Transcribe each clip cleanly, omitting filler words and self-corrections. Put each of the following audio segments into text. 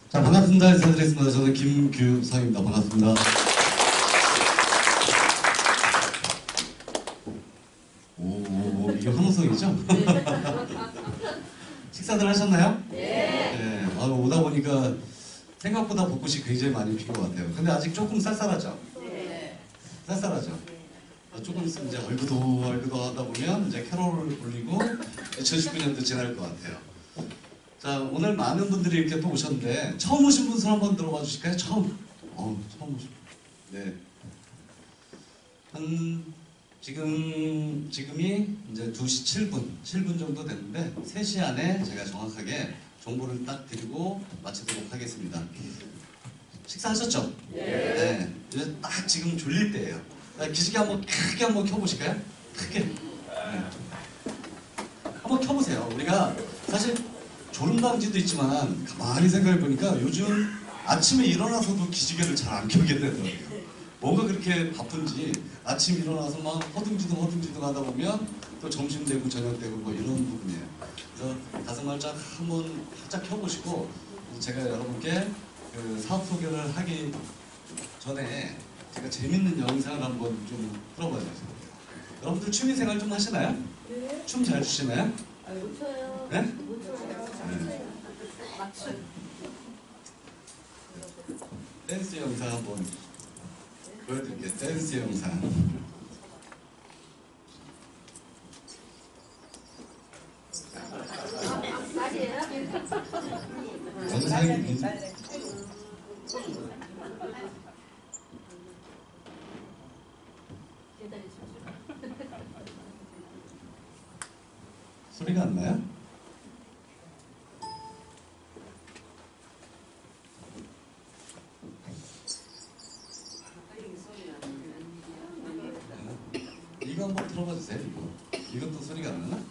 자, 반갑습니다. 인사드리겠습니다. 저는 김규성입니다. 반갑습니다. 오, 이게 환호성이죠? 식사들 하셨나요? 네. 오다 보니까 생각보다 벚꽃이 굉장히 많이 핀 것 같아요. 근데 아직 조금 쌀쌀하죠? 네. 쌀쌀하죠? 조금 있으면 이제 얼그도 하다 보면 이제 캐롤을 불리고 2019년도 지날 것 같아요. 자, 오늘 많은 분들이 이렇게 또 오셨는데 처음 오신 분 손 한번 들어봐 주실까요? 처음 오신 분. 네. 지금이 이제 2시 7분 정도 됐는데 3시 안에 제가 정확하게 정보를 딱 드리고 마치도록 하겠습니다. 식사하셨죠? 네. 이제 딱 지금 졸릴 때예요. 기지개 크게 한번 켜보실까요? 크게. 네. 한번 켜보세요. 우리가 사실 졸음방지도 있지만 가만히 생각해 보니까 요즘 아침에 일어나서도 기지개를 잘 안 켜게 되더라고요. 뭔가 그렇게 바쁜지 아침 일어나서 막 허둥지둥 하다 보면 또 점심 되고 저녁 되고 뭐 이런 부분이에요. 그래서 다섯 발짝 한번 살짝 켜보시고 제가 여러분께 그 사업 소개를 하기 전에 제가 재밌는 영상을 한번 좀 풀어봐 주세요. 여러분들 취미생활 좀 하시나요? 네. 춤 잘 추시나요? 못 춰요. 네? 못 춰요. 네. 맞춤. 댄스 영상 한번 보여드릴게요. 댄스 영상. 영상이 소리가 안 나요? 이거 한번 들어봐 주세요. 이것도 소리가 안 나나?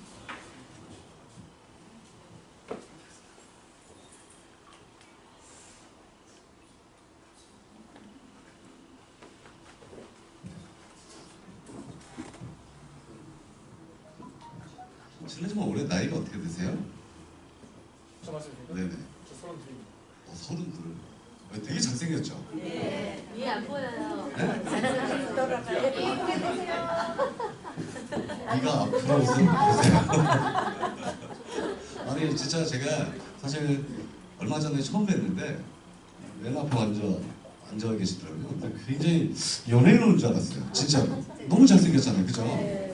실례지만 올해 나이가 어떻게 되세요? 저 맞습니까? 네네. 저 32입니다. 32. 되게 잘생겼죠? 네. 위에 안 보여요. 네가 앞으로 보세요. 아니 진짜 제가 사실 얼마 전에 처음 뵀는데 맨 앞에 앉아 계시더라고요. 근데 굉장히 연예인 오는 줄 알았어요. 진짜 너무 잘생겼잖아요, 그죠? 네.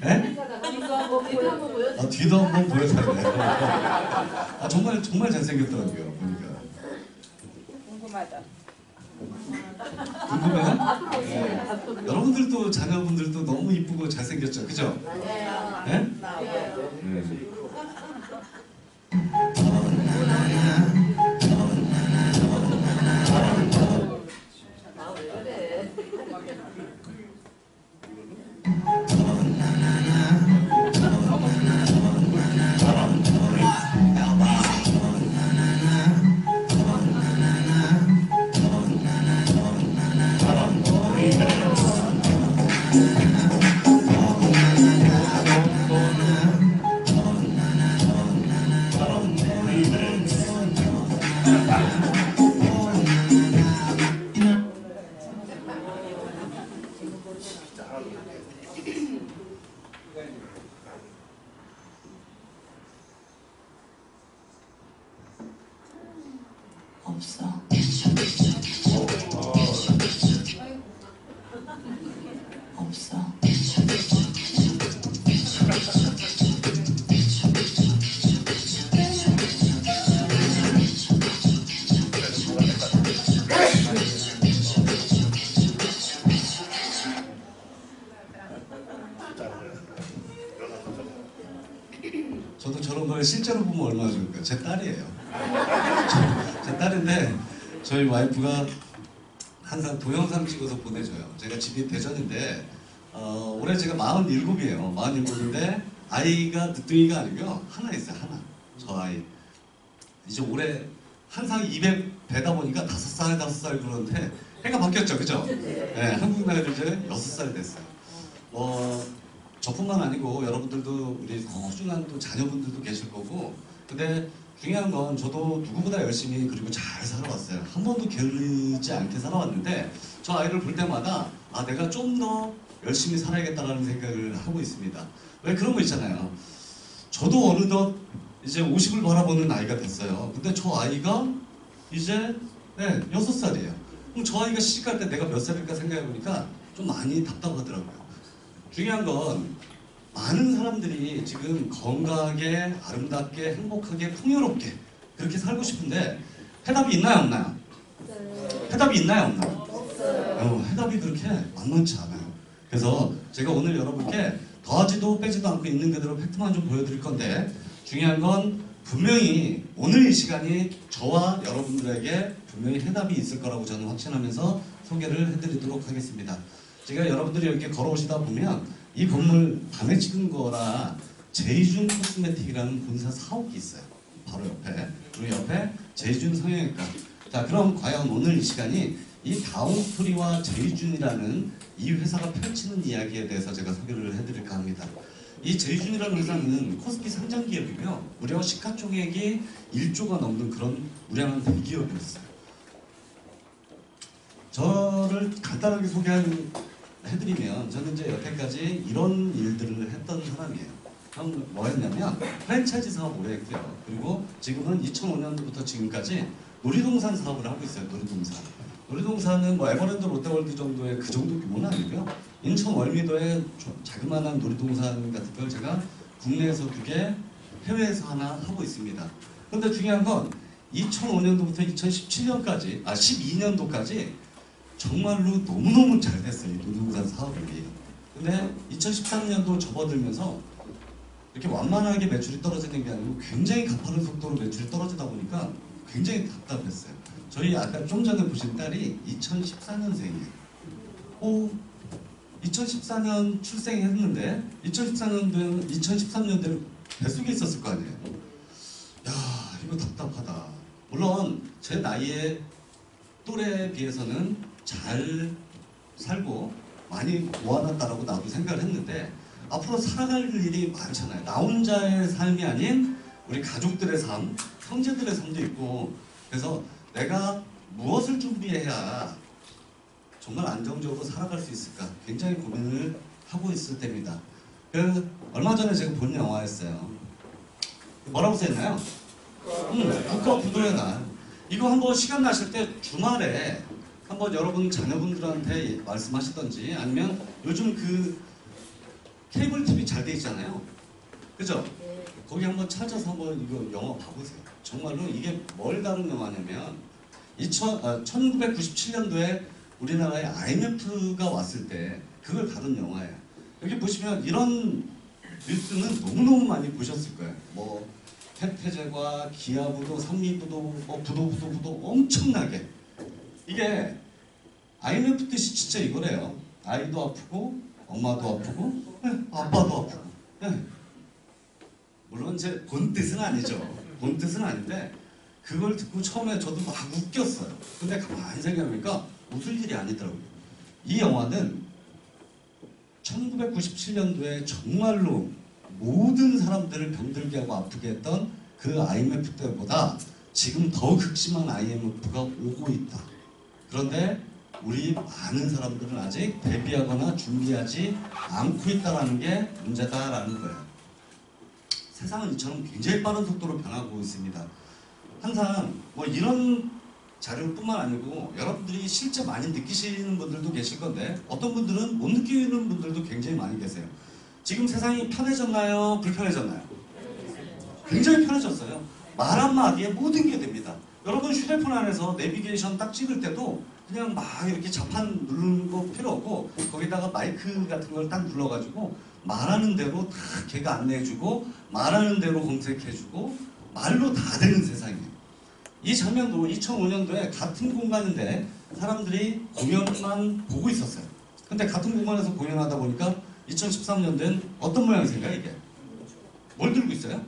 네? 뒤도 한번 보여달래요. 정말 잘생겼더라고요, 보니까. 궁금하다. 궁금해요? 네. 여러분들도 자녀분들도 너무 이쁘고 잘생겼죠, 그죠? 네? 네. 없어. 없어. 저도 저런 걸 실제로 보면 얼마나 좋을까요? 제 딸이에요. 제 딸인데 저희 와이프가 항상 동영상 찍어서 보내줘요. 제가 집이 대전인데 올해 제가 47이에요. 47인데 아이가 늦둥이가 아니고요. 하나 있어요. 하나. 저 아이. 이제 올해 항상 200 배다 보니까 5살, 5살 그러는데 해가 바뀌었죠. 그죠? 네, 한국 나이로 이제 6살 됐어요. 저뿐만 아니고 여러분들도 우리 소중한 또 자녀분들도 계실 거고 근데 중요한 건 저도 누구보다 열심히 그리고 잘 살아왔어요. 한 번도 게으르지 않게 살아왔는데 저 아이를 볼 때마다 아 내가 좀 더 열심히 살아야겠다라는 생각을 하고 있습니다. 왜 그런 거 있잖아요. 저도 어느덧 이제 50을 바라보는 나이가 됐어요. 근데 저 아이가 이제 6살이에요. 그럼 저 아이가 시집갈 때 내가 몇 살일까 생각해보니까 좀 많이 답답하더라고요. 중요한 건 많은 사람들이 지금 건강하게, 아름답게, 행복하게, 풍요롭게 그렇게 살고 싶은데 해답이 있나요, 없나요? 네. 해답이 있나요, 없나요? 없어요. 해답이 그렇게 만만치 않아요. 그래서 제가 오늘 여러분께 더하지도 빼지도 않고 있는 그대로 팩트만 좀 보여드릴 건데 중요한 건 분명히 오늘 이 시간이 저와 여러분들에게 분명히 해답이 있을 거라고 저는 확신하면서 소개를 해드리도록 하겠습니다. 제가 여러분들이 이렇게 걸어오시다 보면 이 건물 밤에 찍은 거라 제이준 코스메틱이라는 본사 사옥이 있어요. 바로 옆에. 그리고 옆에 제이준 성형외과. 자, 그럼 과연 오늘 이 시간이 이 다운스토리와 제이준이라는 이 회사가 펼치는 이야기에 대해서 제가 소개를 해드릴까 합니다. 이 제이준이라는 회사는 코스피 상장 기업이며 무려 시가총액이 1조가 넘는 그런 우량한 대기업이었어요. 저를 간단하게 소개해드리면 저는 이제 여태까지 이런 일들을 했던 사람이에요. 그럼 뭐였냐면 프랜차이즈 사업 오래 했고요. 그리고 지금은 2005년부터 지금까지 놀이동산 사업을 하고 있어요. 놀이동산. 놀이동산은 뭐 에버랜드 롯데월드 정도의 그 정도 규모는 아니고요. 인천 월미도에 자그마한 놀이동산 같은 걸 제가 국내에서 2개, 해외에서 하나 하고 있습니다. 그런데 중요한 건 2005년도부터 2017년까지, 12년도까지 정말로 너무너무 잘 됐어요. 이 놀이동산 사업이. 근데 2013년도 접어들면서 이렇게 완만하게 매출이 떨어지는 게 아니고 굉장히 가파른 속도로 매출이 떨어지다 보니까 굉장히 답답했어요. 저희 아까 좀 전에 보신 딸이 2014년생이에요. 2014년 출생했는데 2013년도에는 뱃속에 있었을 거 아니에요. 야, 이거 답답하다. 물론 제 나이에 또래에 비해서는 잘 살고 많이 모아놨다라고 나도 생각을 했는데 앞으로 살아갈 일이 많잖아요. 나 혼자의 삶이 아닌 우리 가족들의 삶, 형제들의 삶도 있고 그래서 내가 무엇을 준비해야 정말 안정적으로 살아갈 수 있을까 굉장히 고민을 하고 있을 때입니다. 얼마 전에 제가 본 영화였어요. 뭐라고 써있나요? 국가 부도의 날. 이거 한번 시간 나실 때 주말에 한번 여러분 자녀분들한테 말씀하시던지 아니면 요즘 그 케이블 TV 잘 돼 있잖아요. 그죠? 네. 거기 한번 찾아서 한번 이거 영화 봐보세요. 정말로 이게 뭘 다룬 영화냐면 1997년도에 우리나라에 IMF가 왔을 때 그걸 다룬 영화예요. 여기 보시면 이런 뉴스는 너무너무 많이 보셨을 거예요. 뭐 태태제과, 기아부도, 산미부도, 부도 엄청나게 이게 IMF 뜻이 진짜 이거래요. 아이도 아프고 엄마도 아프고 아빠도 아프고 물론 제 본 뜻은 아니죠. 본 뜻은 아닌데 그걸 듣고 처음에 저도 막 웃겼어요. 근데 가만히 생각해보니까 웃을 일이 아니더라고요. 이 영화는 1997년도에 정말로 모든 사람들을 병들게 하고 아프게 했던 그 IMF 때보다 지금 더 극심한 IMF가 오고 있다. 그런데 우리 많은 사람들은 아직 대비하거나 준비하지 않고 있다는 게 문제다라는 거예요. 세상은 이처럼 굉장히 빠른 속도로 변하고 있습니다. 항상 뭐 이런 자료뿐만 아니고 여러분들이 실제 많이 느끼시는 분들도 계실 건데 어떤 분들은 못 느끼는 분들도 굉장히 많이 계세요. 지금 세상이 편해졌나요? 불편해졌나요? 굉장히 편해졌어요. 말 한마디에 모든 게 됩니다. 여러분 휴대폰 안에서 내비게이션 딱 찍을 때도 그냥 막 이렇게 자판 누르는 거 필요 없고 거기다가 마이크 같은 걸 딱 눌러가지고 말하는 대로 다 걔가 안내해주고 말하는 대로 검색해주고 말로 다 되는 세상이에요. 이 장면도 2005년도에 같은 공간인데 사람들이 공연만 보고 있었어요. 근데 같은 공간에서 공연하다 보니까 2013년도엔 어떤 모양이 생겨요 이게? 뭘 들고 있어요?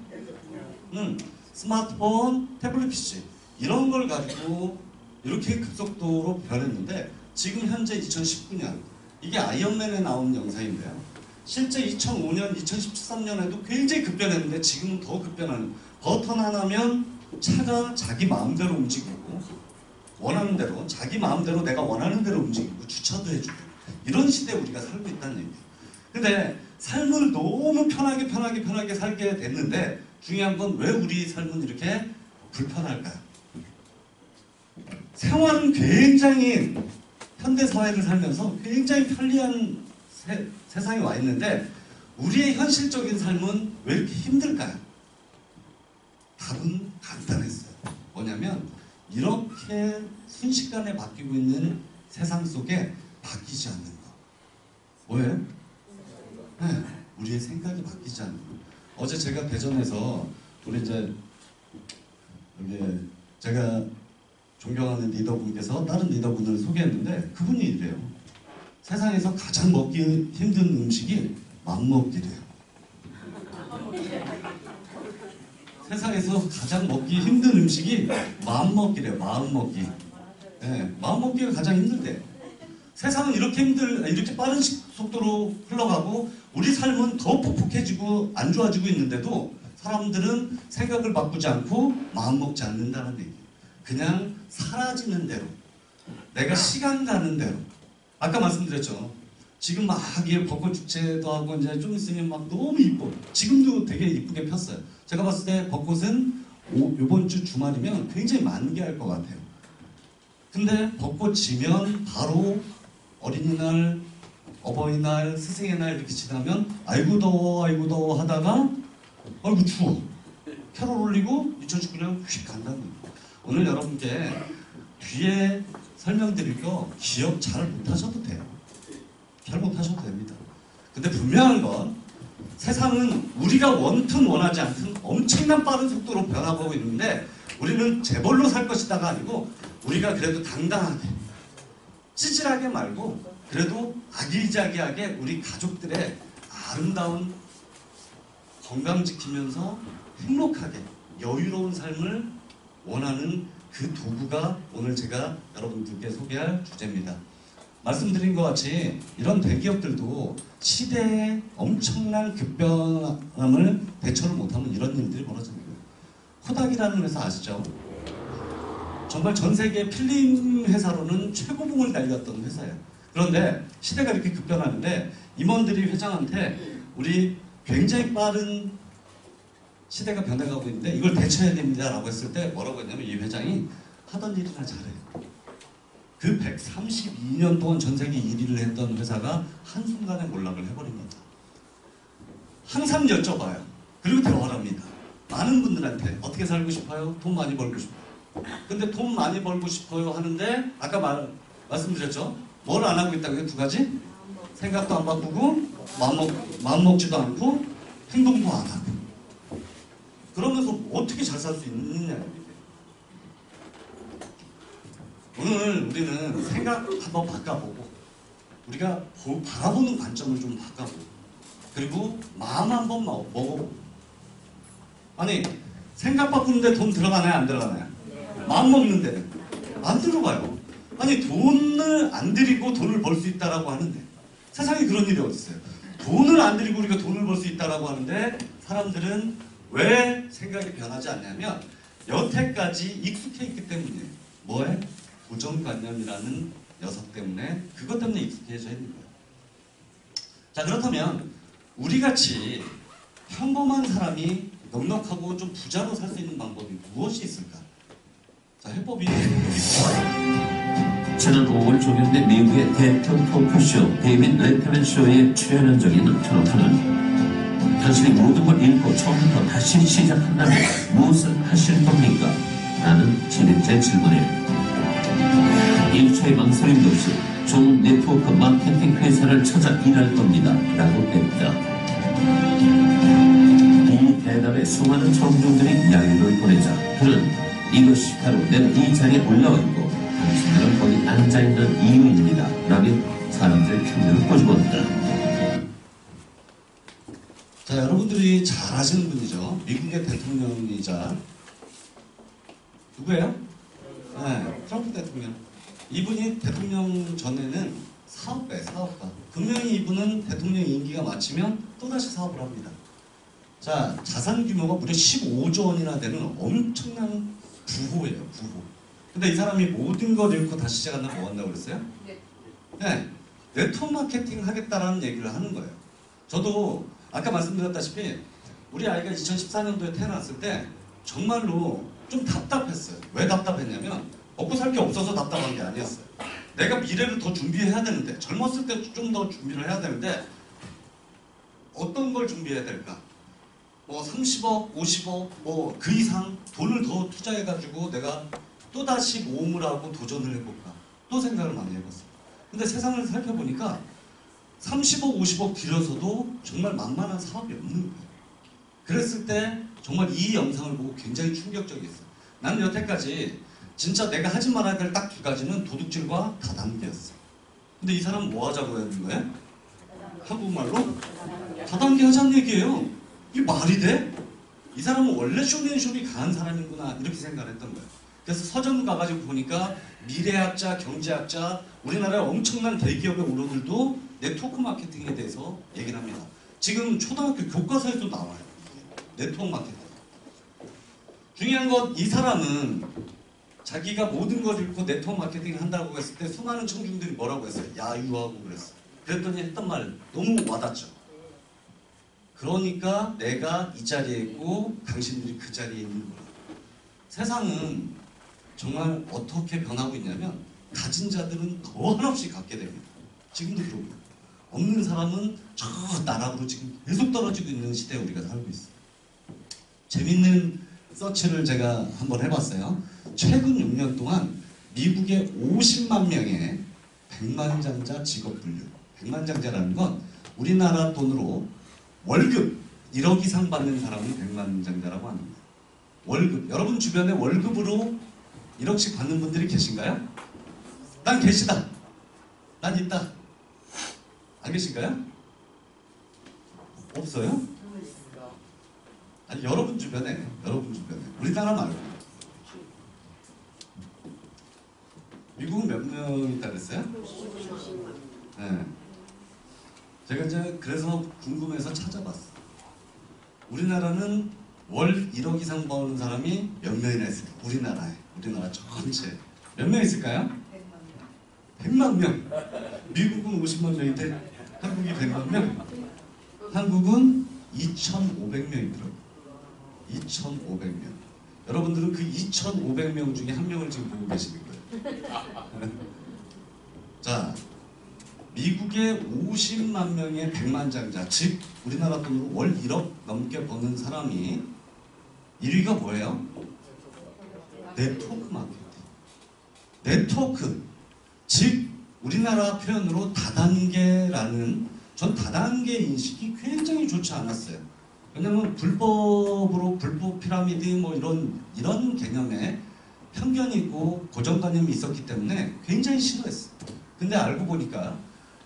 스마트폰, 태블릿 PC 이런 걸 가지고 이렇게 급속도로 변했는데 지금 현재 2019년 이게 아이언맨에 나온 영상인데요. 실제 2005년, 2013년에도 굉장히 급변했는데 지금은 더 급변하는, 버튼 하나면 차가 자기 마음대로 움직이고 원하는 대로, 자기 마음대로 내가 원하는 대로 움직이고 주차도 해주고 이런 시대에 우리가 살고 있다는 얘기예요. 근데 삶을 너무 편하게 살게 됐는데 중요한 건 왜 우리 삶은 이렇게 불편할까요? 생활은 굉장히 현대사회를 살면서 굉장히 편리한 세상에 와 있는데 우리의 현실적인 삶은 왜 이렇게 힘들까요? 답은 간단했어요. 뭐냐면 이렇게 순식간에 바뀌고 있는 세상 속에 바뀌지 않는 거. 뭐예요? 네, 우리의 생각이 바뀌지 않는 거. 어제 제가 대전에서 우리 이제 여기 제가 존경하는 리더분께서 다른 리더분을 소개했는데 그분이 이래요. 세상에서 가장 먹기 힘든 음식이 맘먹기래요. 세상에서 가장 먹기 힘든 음식이 마음먹기래요. 마음먹기. 네, 마음먹기가 가장 힘들대요. 세상은 이렇게 빠른 속도로 흘러가고 우리 삶은 더 폭폭해지고 안 좋아지고 있는데도 사람들은 생각을 바꾸지 않고 마음먹지 않는다는 얘기예요. 그냥 사라지는 대로, 내가 시간 가는 대로. 아까 말씀드렸죠. 지금 막 벚꽃 축제도 하고 이제 좀 있으면 막 너무 이뻐. 지금도 되게 이쁘게 폈어요. 제가 봤을 때 벚꽃은 이번 주 주말이면 굉장히 만개할 것 같아요. 근데 벚꽃 지면 바로 어린이날, 어버이날, 스승의 날 이렇게 지나면 아이고 더워 하다가 아이고 추워. 캐롤 올리고 2019년 휙 간다는 거예요. 오늘 여러분께 뒤에 설명드릴 거 기억 잘 못하셔도 돼요. 잘 못하셔도 됩니다. 근데 분명한 건 세상은 우리가 원튼 원하지 않든 엄청난 빠른 속도로 변화하고 있는데 우리는 재벌로 살 것이다가 아니고 우리가 그래도 당당하게 찌질하게 말고 그래도 아기자기하게 우리 가족들의 아름다운 건강 지키면서 행복하게 여유로운 삶을 원하는 그 도구가 오늘 제가 여러분들께 소개할 주제입니다. 말씀드린 것 같이 이런 대기업들도 시대의 엄청난 급변함을 대처를 못하면 이런 일들이 벌어집니다. 코닥이라는 회사 아시죠? 정말 전 세계 필름 회사로는 최고봉을 달렸던 회사예요. 그런데 시대가 이렇게 급변하는데 임원들이 회장한테 우리 굉장히 빠른 시대가 변해가고 있는데 이걸 대처해야 됩니다 라고 했을 때 뭐라고 했냐면 이 회장이 하던 일이나 잘해요. 그 132년 동안 전 세계 1위를 했던 회사가 한순간에 몰락을 해버립니다. 항상 여쭤봐요. 그리고 대화를 합니다. 많은 분들한테 어떻게 살고 싶어요? 돈 많이 벌고 싶어요. 근데 돈 많이 벌고 싶어요 하는데 아까 말씀드렸죠? 뭘 안 하고 있다고요? 두 가지? 생각도 안 바꾸고 마음 먹지도 않고 행동도 안 하고 그러면서 어떻게 잘 살 수 있느냐. 오늘 우리는 생각 한번 바꿔보고 우리가 바라보는 관점을 좀 바꿔보고 그리고 마음 한번 먹어보고 아니 생각 바꾸는데 돈 들어가나요? 안 들어가나요? 마음 먹는 데는 안 들어가요. 아니 돈을 안 들이고 돈을 벌 수 있다라고 하는데 세상에 그런 일이 어디 있어요? 돈을 안 들이고 우리가 돈을 벌 수 있다라고 하는데 사람들은 왜 생각이 변하지 않냐면 여태까지 익숙해 있기 때문이에요. 뭐에? 고정관념이라는 녀석 때문에 그것 때문에 익숙해져 있는 거예요. 자 그렇다면 우리같이 평범한 사람이 넉넉하고 좀 부자로 살 수 있는 방법이 무엇이 있을까? 자 해법이 지난 5월 종영된 미국의 대표 토크쇼 데이빗 레트맨 쇼에 출연한 적이 있는 트럼프는 당신이 모든 걸 잃고 처음부터 다시 시작한다면 무엇을 하실 겁니까? 라는 진행자의 질문에 1초의 망설임도 없이 좋은 네트워크 마케팅 회사를 찾아 일할 겁니다. 라고 했다. 이 대답에 수많은 청중들이 야유를 보내자 그는 이것이 바로 내가 이 자리에 올라와 있고 당신들은 거기 앉아있는 이유입니다. 라며 사람들의 편견을 꼬집었다. 자 여러분들이 잘 아시는 분이죠. 미국의 대통령이자 누구예요? 네, 트럼프 대통령. 이분이 대통령 전에는 사업가예요, 사업가. 분명히 이분은 대통령 임기가 마치면 또다시 사업을 합니다. 자, 자산 규모가 무려 15조 원이나 되는 엄청난 부호예요, 부호. 근데 이 사람이 모든 걸 잃고 다시 시작한다면 뭐 한다고 그랬어요? 네, 네트워크 마케팅 하겠다라는 얘기를 하는 거예요. 저도 아까 말씀드렸다시피 우리 아이가 2014년도에 태어났을 때 정말로 좀 답답했어요. 왜 답답했냐면 먹고 살 게 없어서 답답한 게 아니었어요. 내가 미래를 더 준비해야 되는데, 젊었을 때 좀 더 준비를 해야 되는데 어떤 걸 준비해야 될까? 뭐 30억, 50억, 뭐 그 이상 돈을 더 투자해가지고 내가 또다시 모험을 하고 도전을 해볼까? 또 생각을 많이 해봤어요. 근데 세상을 살펴보니까 30억, 50억 들여서도 정말 만만한 사업이 없는 거예요. 그랬을 때 정말 이 영상을 보고 굉장히 충격적이었어요. 나는 여태까지 진짜 내가 하지 말아야 될 딱 두 가지는 도둑질과 다단계였어. 근데 이 사람은 뭐 하자고 하는 거예요? 한국말로? 다단계 하자는 얘기예요. 이게 말이 돼? 이 사람은 원래 쇼맨숍이 강한 사람이구나 이렇게 생각을 했던 거예요. 그래서 서점 가가지고 보니까 미래학자, 경제학자, 우리나라의 엄청난 대기업의 오너들도 네트워크 마케팅에 대해서 얘기를 합니다. 지금 초등학교 교과서에도 나와요. 네트워크 마케팅. 중요한 건 이 사람은 자기가 모든 걸 잃고 네트워크 마케팅을 한다고 했을 때 수많은 청중들이 뭐라고 했어요? 야유하고 그랬어요. 그랬더니 했던 말 너무 와닿죠. 그러니까 내가 이 자리에 있고 당신들이 그 자리에 있는 거야. 세상은 정말 어떻게 변하고 있냐면 가진 자들은 더 한없이 갖게 됩니다. 지금도 그러고 없는 사람은 저 나락으로 지금 계속 떨어지고 있는 시대에 우리가 살고 있어요. 재밌는 서치를 제가 한번 해봤어요. 최근 6년 동안 미국의 50만 명의 백만장자 직업 분류. 백만장자라는 건 우리나라 돈으로 월급 1억 이상 받는 사람은 백만장자라고 합니다. 월급. 여러분 주변에 월급으로 1억씩 받는 분들이 계신가요? 난 계시다. 난 있다. 안 계신가요? 없어요? 아니 여러분 주변에 우리나라 말고 미국은 몇 명 있다 그랬어요? 네. 제가 이제 그래서 궁금해서 찾아봤어요. 우리나라는 월 1억 이상 버는 사람이 몇 명이나 있을까? 우리나라 전체 몇 명 있을까요? 100만 명. 미국은 50만 명인데 한국이 100만 명. 한국은 2,500명이더라고요. 2,500명. 여러분들은 그 2,500명 중에 한 명을 지금 보고 계시는 거예요. 자, 미국의 50만 명의 백만장자, 즉 우리나라 돈으로 월 1억 넘게 버는 사람이 1위가 뭐예요? 네트워크 마케팅. 네트워크, 즉 우리나라 표현으로 다단계라는, 전 다단계 인식이 굉장히 좋지 않았어요. 왜냐면 불법 피라미드 뭐 이런 개념에 편견이 있고 고정관념이 있었기 때문에 굉장히 싫어했어요. 근데 알고 보니까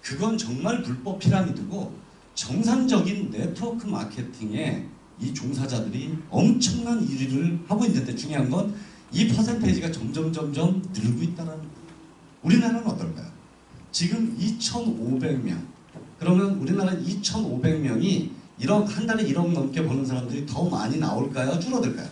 그건 정말 불법 피라미드고 정상적인 네트워크 마케팅에 이 종사자들이 엄청난 일위를 하고 있는데 중요한 건 이 퍼센테이지가 점점 늘고 있다는 거예요. 우리나라는 어떨까요? 지금 2,500명. 그러면 우리나라 2,500명이 1억, 한 달에 1억 넘게 버는 사람들이 더 많이 나올까요? 줄어들까요?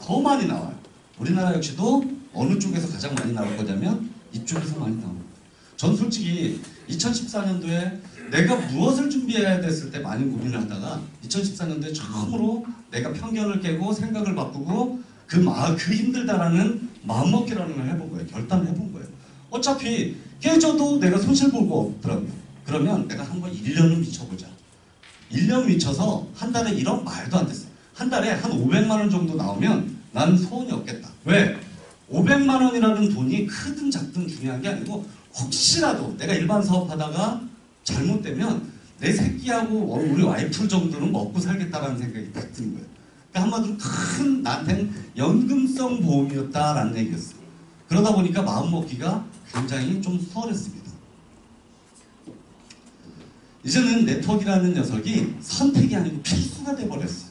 더 많이 나와요. 우리나라 역시도 어느 쪽에서 가장 많이 나올 거냐면 이쪽에서 많이 나옵니다. 전 솔직히 2014년도에 내가 무엇을 준비해야 됐을 때 많이 고민을 하다가 2014년도에 처음으로 내가 편견을 깨고 생각을 바꾸고 그 힘들다라는 마음먹기라는 걸 해본 거예요. 결단을 해본 거예요. 어차피 깨져도 내가 손실 볼 거 없더라고요. 그러면 내가 한번 1년을 미쳐보자. 1년 미쳐서 한 달에 1억 말도 안 됐어요. 한 달에 한 500만 원 정도 나오면 난 소원이 없겠다. 왜? 500만 원이라는 돈이 크든 작든 중요한 게 아니고 혹시라도 내가 일반 사업하다가 잘못되면 내 새끼하고 우리 와이프 정도는 먹고 살겠다라는 생각이 딱 드는 거예요. 그러니까 한마디로 큰 나한테는 연금성 보험이었다라는 얘기였어요. 그러다 보니까 마음먹기가 굉장히 좀 수월했습니다. 이제는 네트워크라는 녀석이 선택이 아니고 필수가 돼버렸어요.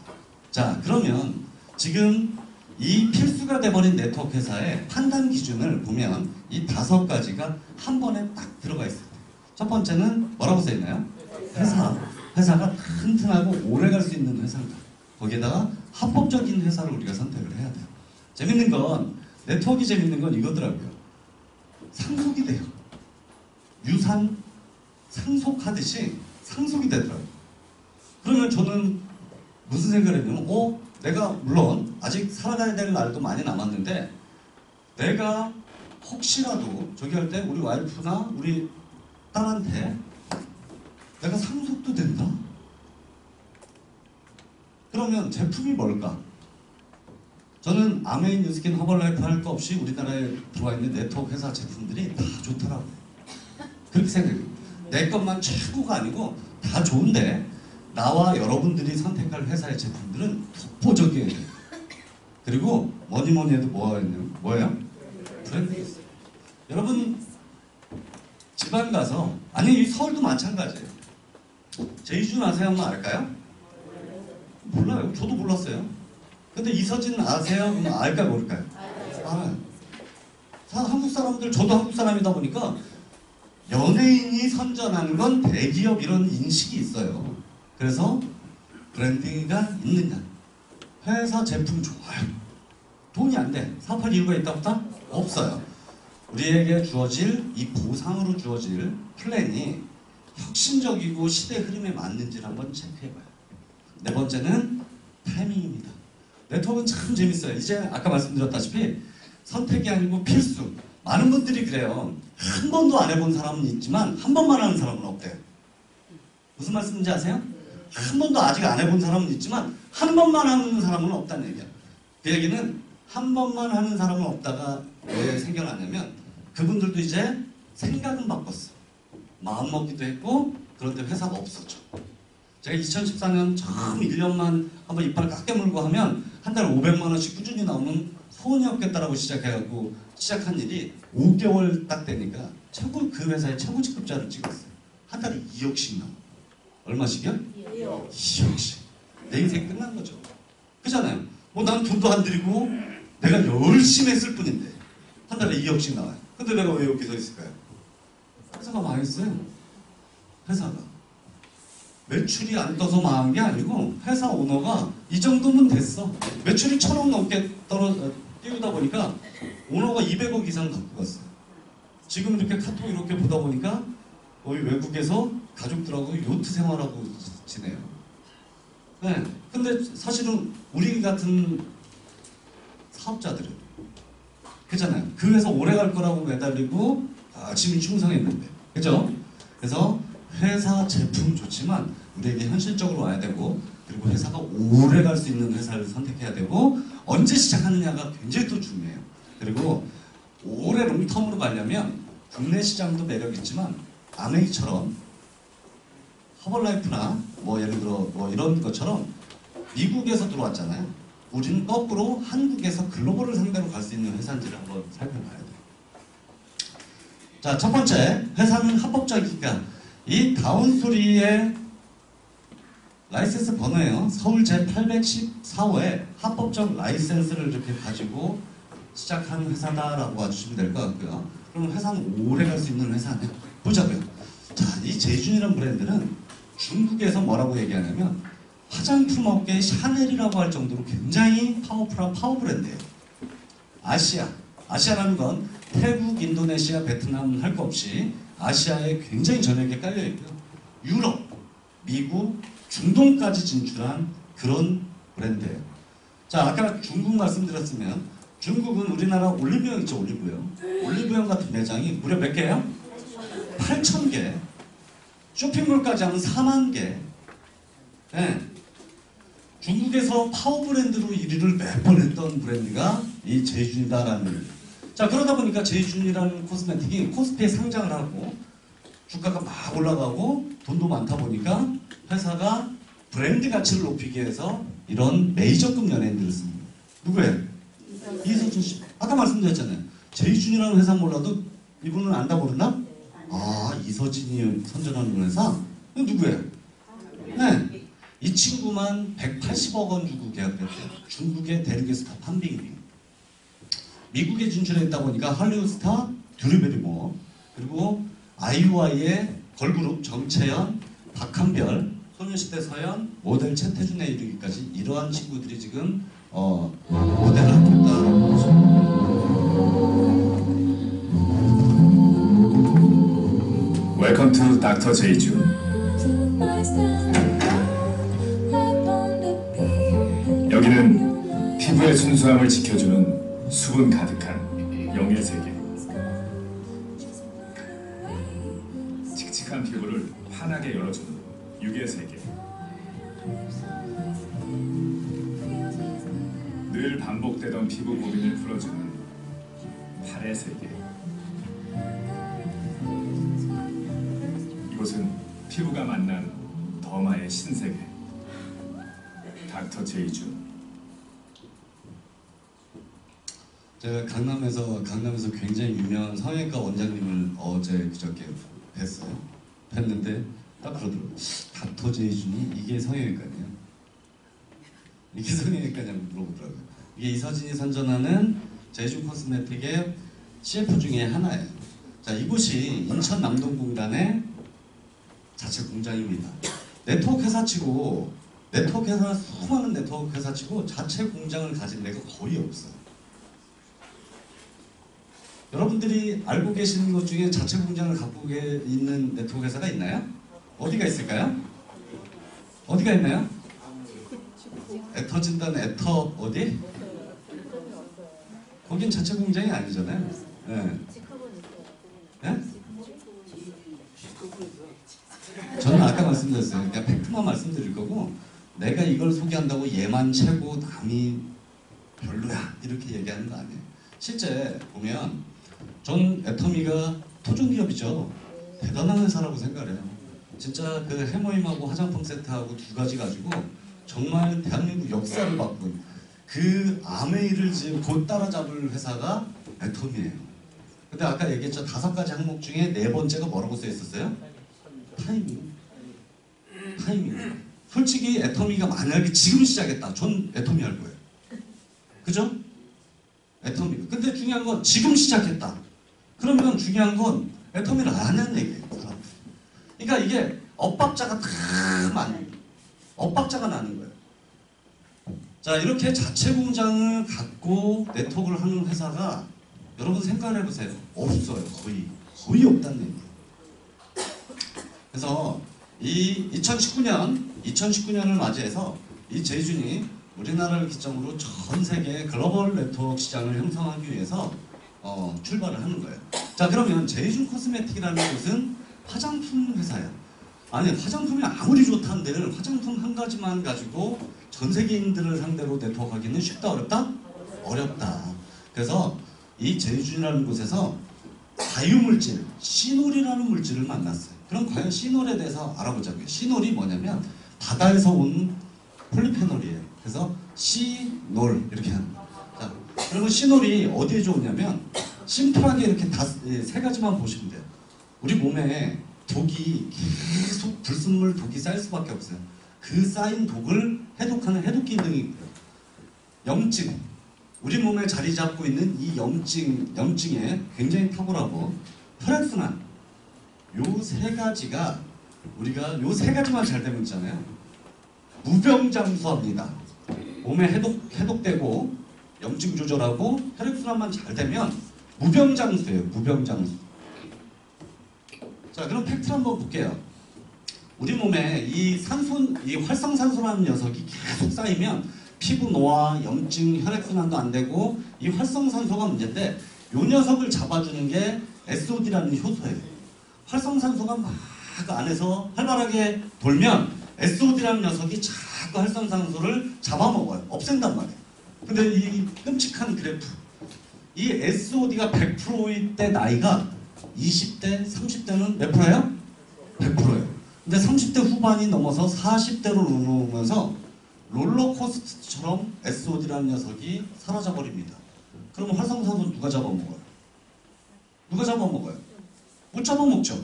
자, 그러면 지금 이 필수가 돼버린 네트워크 회사의 판단 기준을 보면 이 5가지가 한 번에 딱 들어가 있어요. 첫 번째는 뭐라고 써있나요? 회사가 튼튼하고 오래 갈 수 있는 회사인가. 거기에다가 합법적인 회사를 우리가 선택을 해야 돼요. 재밌는 건 네트워크가 재밌는 건 이거더라고요. 상속이 돼요. 유산 상속하듯이 상속이 되더라고요. 그러면 저는 무슨 생각을 했냐면 내가 물론 아직 살아가야 될 날도 많이 남았는데 내가 혹시라도 저기 할 때 우리 와이프나 우리 딸한테 내가 상속도 된다? 그러면 제품이 뭘까? 저는 아메인 뉴스킨 허벌라이프 할 거 없이 우리나라에 들어와 있는 네트워크 회사 제품들이 다 좋더라고요. 그렇게 생각해요. 내 것만 최고가 아니고 다 좋은데 나와 여러분들이 선택할 회사의 제품들은 독보적이에요. 그리고 뭐니 해도 뭐예요? 브랜드. 여러분 지방 가서 아니 서울도 마찬가지예요. 제이준 아세요? 한번 알까요? 몰라요. 저도 몰랐어요. 근데 이서진 아세요? 그럼 알까요? 모를까요? 알아요. 한국 사람들, 저도 한국 사람이다 보니까 연예인이 선전하는 건 대기업 이런 인식이 있어요. 그래서 브랜딩가 있느냐? 회사 제품 좋아요. 돈이 안 돼. 사업할 이유가 있다 없다? 없어요. 우리에게 주어질 이 보상으로 주어질 플랜이 혁신적이고 시대 흐름에 맞는지를 한번 체크해봐요. 네 번째는 타이밍입니다. 네트워크는 참 재밌어요. 이제 아까 말씀드렸다시피 선택이 아니고 필수. 많은 분들이 그래요. 한 번도 안 해본 사람은 있지만 한 번만 하는 사람은 없대요. 무슨 말씀인지 아세요? 한 번도 아직 안 해본 사람은 있지만 한 번만 하는 사람은 없다는 얘기야. 그 얘기는 한 번만 하는 사람은 없다가 왜 생겨나냐면 그분들도 이제 생각은 바꿨어. 마음먹기도 했고 그런데 회사가 없었죠. 제가 2014년 처음 1년만 한번 이빨을 깎게 물고 하면 한 달에 500만 원씩 꾸준히 나오는 소원이 없겠다라고 시작해갖고 시작한 일이 5개월 딱 되니까 그 회사의 최고 직급자를 찍었어요. 한 달에 2억씩 나와. 얼마씩이요? 2억씩. 내 인생이 끝난 거죠. 그잖아요. 난 돈도 안 들이고 내가 열심히 했을 뿐인데 한 달에 2억씩 나와요. 근데 내가 왜 여기 서 있을까요? 회사가 망했어요. 회사가. 매출이 안 떠서 망한 게 아니고 회사 오너가 이 정도면 됐어. 매출이 1,000억 넘게 띄우다 보니까 오너가 200억 이상 갖고 갔어요. 지금 이렇게 카톡 이렇게 보다 보니까 거의 외국에서 가족들하고 요트 생활하고 지내요. 네. 근데 사실은 우리 같은 사업자들은 그잖아요. 그 회사 오래 갈 거라고 매달리고 열심히 충성했는데. 그죠? 그래서 회사 제품 좋지만 우리에게 현실적으로 와야 되고 그리고 회사가 오래 갈 수 있는 회사를 선택해야 되고 언제 시작하느냐가 굉장히 또 중요해요. 그리고 오래 롱텀으로 가려면 국내 시장도 매력있지만 아메이처럼 허벌라이프나 예를 들어 이런 것처럼 미국에서 들어왔잖아요. 우리는 거꾸로 한국에서 글로벌을 상대로 갈 수 있는 회사인지를 한번 살펴봐야 돼요. 자, 첫 번째, 회사는 합법적인가? 이 다운스토리의 라이센스 번호예요. 서울 제814호에 합법적 라이센스를 이렇게 가지고 시작한 회사다라고 봐주시면 될 것 같고요. 그럼 회사는 오래 갈 수 있는 회사네요. 보자고요. 자, 이 제이준이라는 브랜드는 중국에서 뭐라고 얘기하냐면 화장품 업계의 샤넬이라고 할 정도로 굉장히 파워풀한 파워 브랜드예요. 아시아라는 건 태국, 인도네시아, 베트남 할 거 없이 아시아에 굉장히 전역에 깔려있고요. 유럽, 미국, 중동까지 진출한 그런 브랜드예요. 자, 아까 중국 말씀드렸으면 중국은 우리나라 올리브영 있죠, 올리브영. 올리브영 같은 매장이 무려 몇 개예요? 8,000개. 쇼핑몰까지 하면 4만 개. 네. 중국에서 파워 브랜드로 1위를 몇 번 했던 브랜드가 이 제이준이다라는. 자, 그러다 보니까 제이준이라는 코스메틱이 코스피에 상장을 하고 주가가 막 올라가고 돈도 많다 보니까 회사가 브랜드 가치를 높이기 위해서 이런 메이저급 연예인들을 씁니다. 누구예요? 이서준 씨. 아까 말씀드렸잖아요. 제이준이라는 회사 몰라도 이분은 안다 모르나? 이서진이 선전하는 회사? 이건 누구예요? 네. 이 친구만 180억 원 주고 계약을 했대요. 중국의 대륙의 스타 판빙빙. 미국에 진출했다 보니까 할리우드 스타 드류 베리모, 그리고 아이유와의 걸그룹 정채연, 박한별, 소녀시대 서연, 모델 최태준에 이르기까지 이러한 친구들이 지금 모델을 하고 있다는 거죠. 웰컴 투 닥터 제이준. 여기는 피부의 순수함을 지켜주는 수분 가득한 영의 세계. 칙칙한 피부를 환하게 열어주는 육의 세계. 늘 반복되던 피부 고민을 풀어주는 팔의 세계. 이곳은 피부가 만난 더마의 신세계. 닥터 제이준. 제가 강남에서 굉장히 유명한 성형외과 원장님을 어제 그저께 뵀는데 딱 그러더라고요. 닥터 제이준이 이게 성형외과냐? 이게 성형외과냐고 물어보더라고요. 이게 이서진이 선전하는 제이준 코스메틱의 CF 중에 하나예요. 자, 이곳이 인천 남동공단의 자체 공장입니다. 네트워크 회사치고 수많은 네트워크 회사치고 자체 공장을 가진 데가 거의 없어요. 여러분들이 알고 계시는 것 중에 자체 공장을 갖고 있는 네트워크 회사가 있나요? 어디가 있을까요? 어디가 있나요? 애터진단 애터 어디? 거긴 자체 공장이 아니잖아요. 네. 네? 저는 아까 말씀드렸어요. 그러니까 팩트만 말씀드릴 거고, 내가 이걸 소개한다고 얘만 최고 남이 별로야 이렇게 얘기하는 거 아니에요. 실제 보면 전 애터미가 토종기업이죠. 대단한 회사라고 생각을 해요. 진짜 그 해모임하고 화장품 세트하고 두 가지 가지고 정말 대한민국 역사를 바꾼 그 아메이를 지금 곧 따라잡을 회사가 애터미예요. 근데 아까 얘기했죠. 5가지 항목 중에 4번째가 뭐라고 써 있었어요? 타이밍. 솔직히 애터미가 만약에 지금 시작했다. 전 애터미 할 거예요. 그죠? 애터미. 근데 중요한 건 지금 시작했다. 그러면 중요한 건 애터미를 안 하는 얘기예요. 사람들. 그러니까 이게 엇박자가 다 많은 엇박자가 나는 거예요. 자, 이렇게 자체 공장을 갖고 네트워크를 하는 회사가 여러분 생각을 해보세요. 없어요. 거의 없다는 얘기예요. 그래서 이 2019년을 맞이해서 이 제이준이 우리나라를 기점으로 전 세계 글로벌 네트워크 시장을 형성하기 위해서 출발을 하는 거예요. 자, 그러면 제이준 코스메틱이라는 곳은 화장품 회사야. 아니, 화장품이 아무리 좋다는데 화장품 한 가지만 가지고 전 세계인들을 상대로 네트워크하기는 쉽다 어렵다? 어렵다. 그래서 이 제이준이라는 곳에서 바이오물질, 시놀이라는 물질을 만났어요. 그럼 과연 시놀에 대해서 알아보자고요. 시놀이 뭐냐면 바다에서 온 폴리페놀이에요. 그래서 시놀 이렇게 하는 거예요. 자, 그러면 시놀이 어디에 좋으냐면 심플하게 이렇게 3가지만 보시면 돼요. 우리 몸에 독이 계속 불순물 독이 쌓일 수밖에 없어요. 그 쌓인 독을 해독하는 해독 기능이 있고요. 염증, 우리 몸에 자리 잡고 있는 이 염증에 굉장히 탁월하고 혈액순환, 요 3가지가 우리가 요 3가지만 잘 되면 있잖아요. 무병장수합니다. 몸에 해독되고 염증 조절하고 혈액순환만 잘 되면 무병장수예요. 무병장수. 자, 그럼 팩트를 한번 볼게요. 우리 몸에 이 활성산소라는 녀석이 계속 쌓이면 피부 노화, 염증, 혈액순환도 안 되고 이 활성산소가 문제인데 이 녀석을 잡아주는 게 SOD라는 효소예요. 활성산소가 막 안에서 활발하게 돌면 SOD라는 녀석이 자꾸 활성산소를 잡아먹어요. 없앤단 말이에요. 근데 이 끔찍한 그래프, 이 SOD가 100%일 때 나이가 20대, 30대는 몇 프로예요? 100%예요. 근데 30대 후반이 넘어서 40대로 넘어오면서 롤러코스터처럼 SOD라는 녀석이 사라져버립니다. 그러면 활성산소 누가 잡아먹어요? 누가 잡아먹어요? 못 잡아먹죠.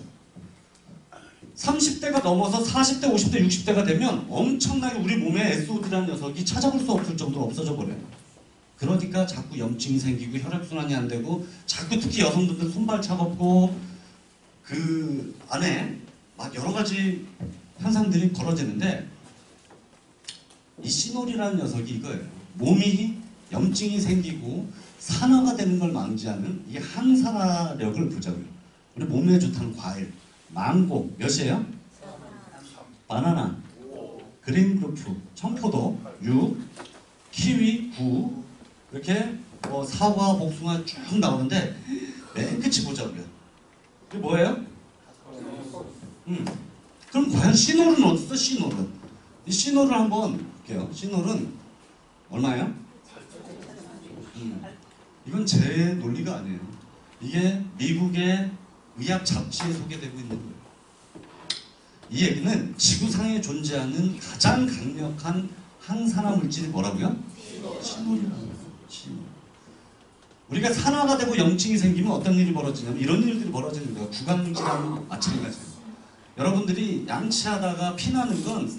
30대가 넘어서 40대, 50대, 60대가 되면 엄청나게 우리 몸에 SOD라는 녀석이 찾아볼 수 없을 정도로 없어져 버려요. 그러니까 자꾸 염증이 생기고 혈액순환이 안 되고 자꾸 특히 여성분들 손발 차갑고 그 안에 막 여러 가지 현상들이 벌어지는데 이 시놀이라는 녀석이 이거예요. 몸이 염증이 생기고 산화가 되는 걸 방지하는 이게 항산화력을 보자고요. 우리 몸에 좋다는 과일, 망고 몇이에요? 바나나, 그린루프, 청포도 6, 키위 9 이렇게 사과, 복숭아 쭉 나오는데 맨 끝이 보자고요. 이게 뭐예요? 그럼 과연 시놀은 어딨어? 시놀은 이 시놀을 한번 볼게요. 시놀은 얼마예요? 이건 제 논리가 아니에요. 이게 미국의 의학 잡지에 소개되고 있는 거예요. 이 얘기는 지구상에 존재하는 가장 강력한 항산화 물질이 뭐라고요? 시놀이라는 거예요. 시놀. 우리가 산화가 되고 염증이 생기면 어떤 일이 벌어지냐면 이런 일들이 벌어지는 거예요. 구강질환 마찬가지예요. 여러분들이 양치하다가 피나는 건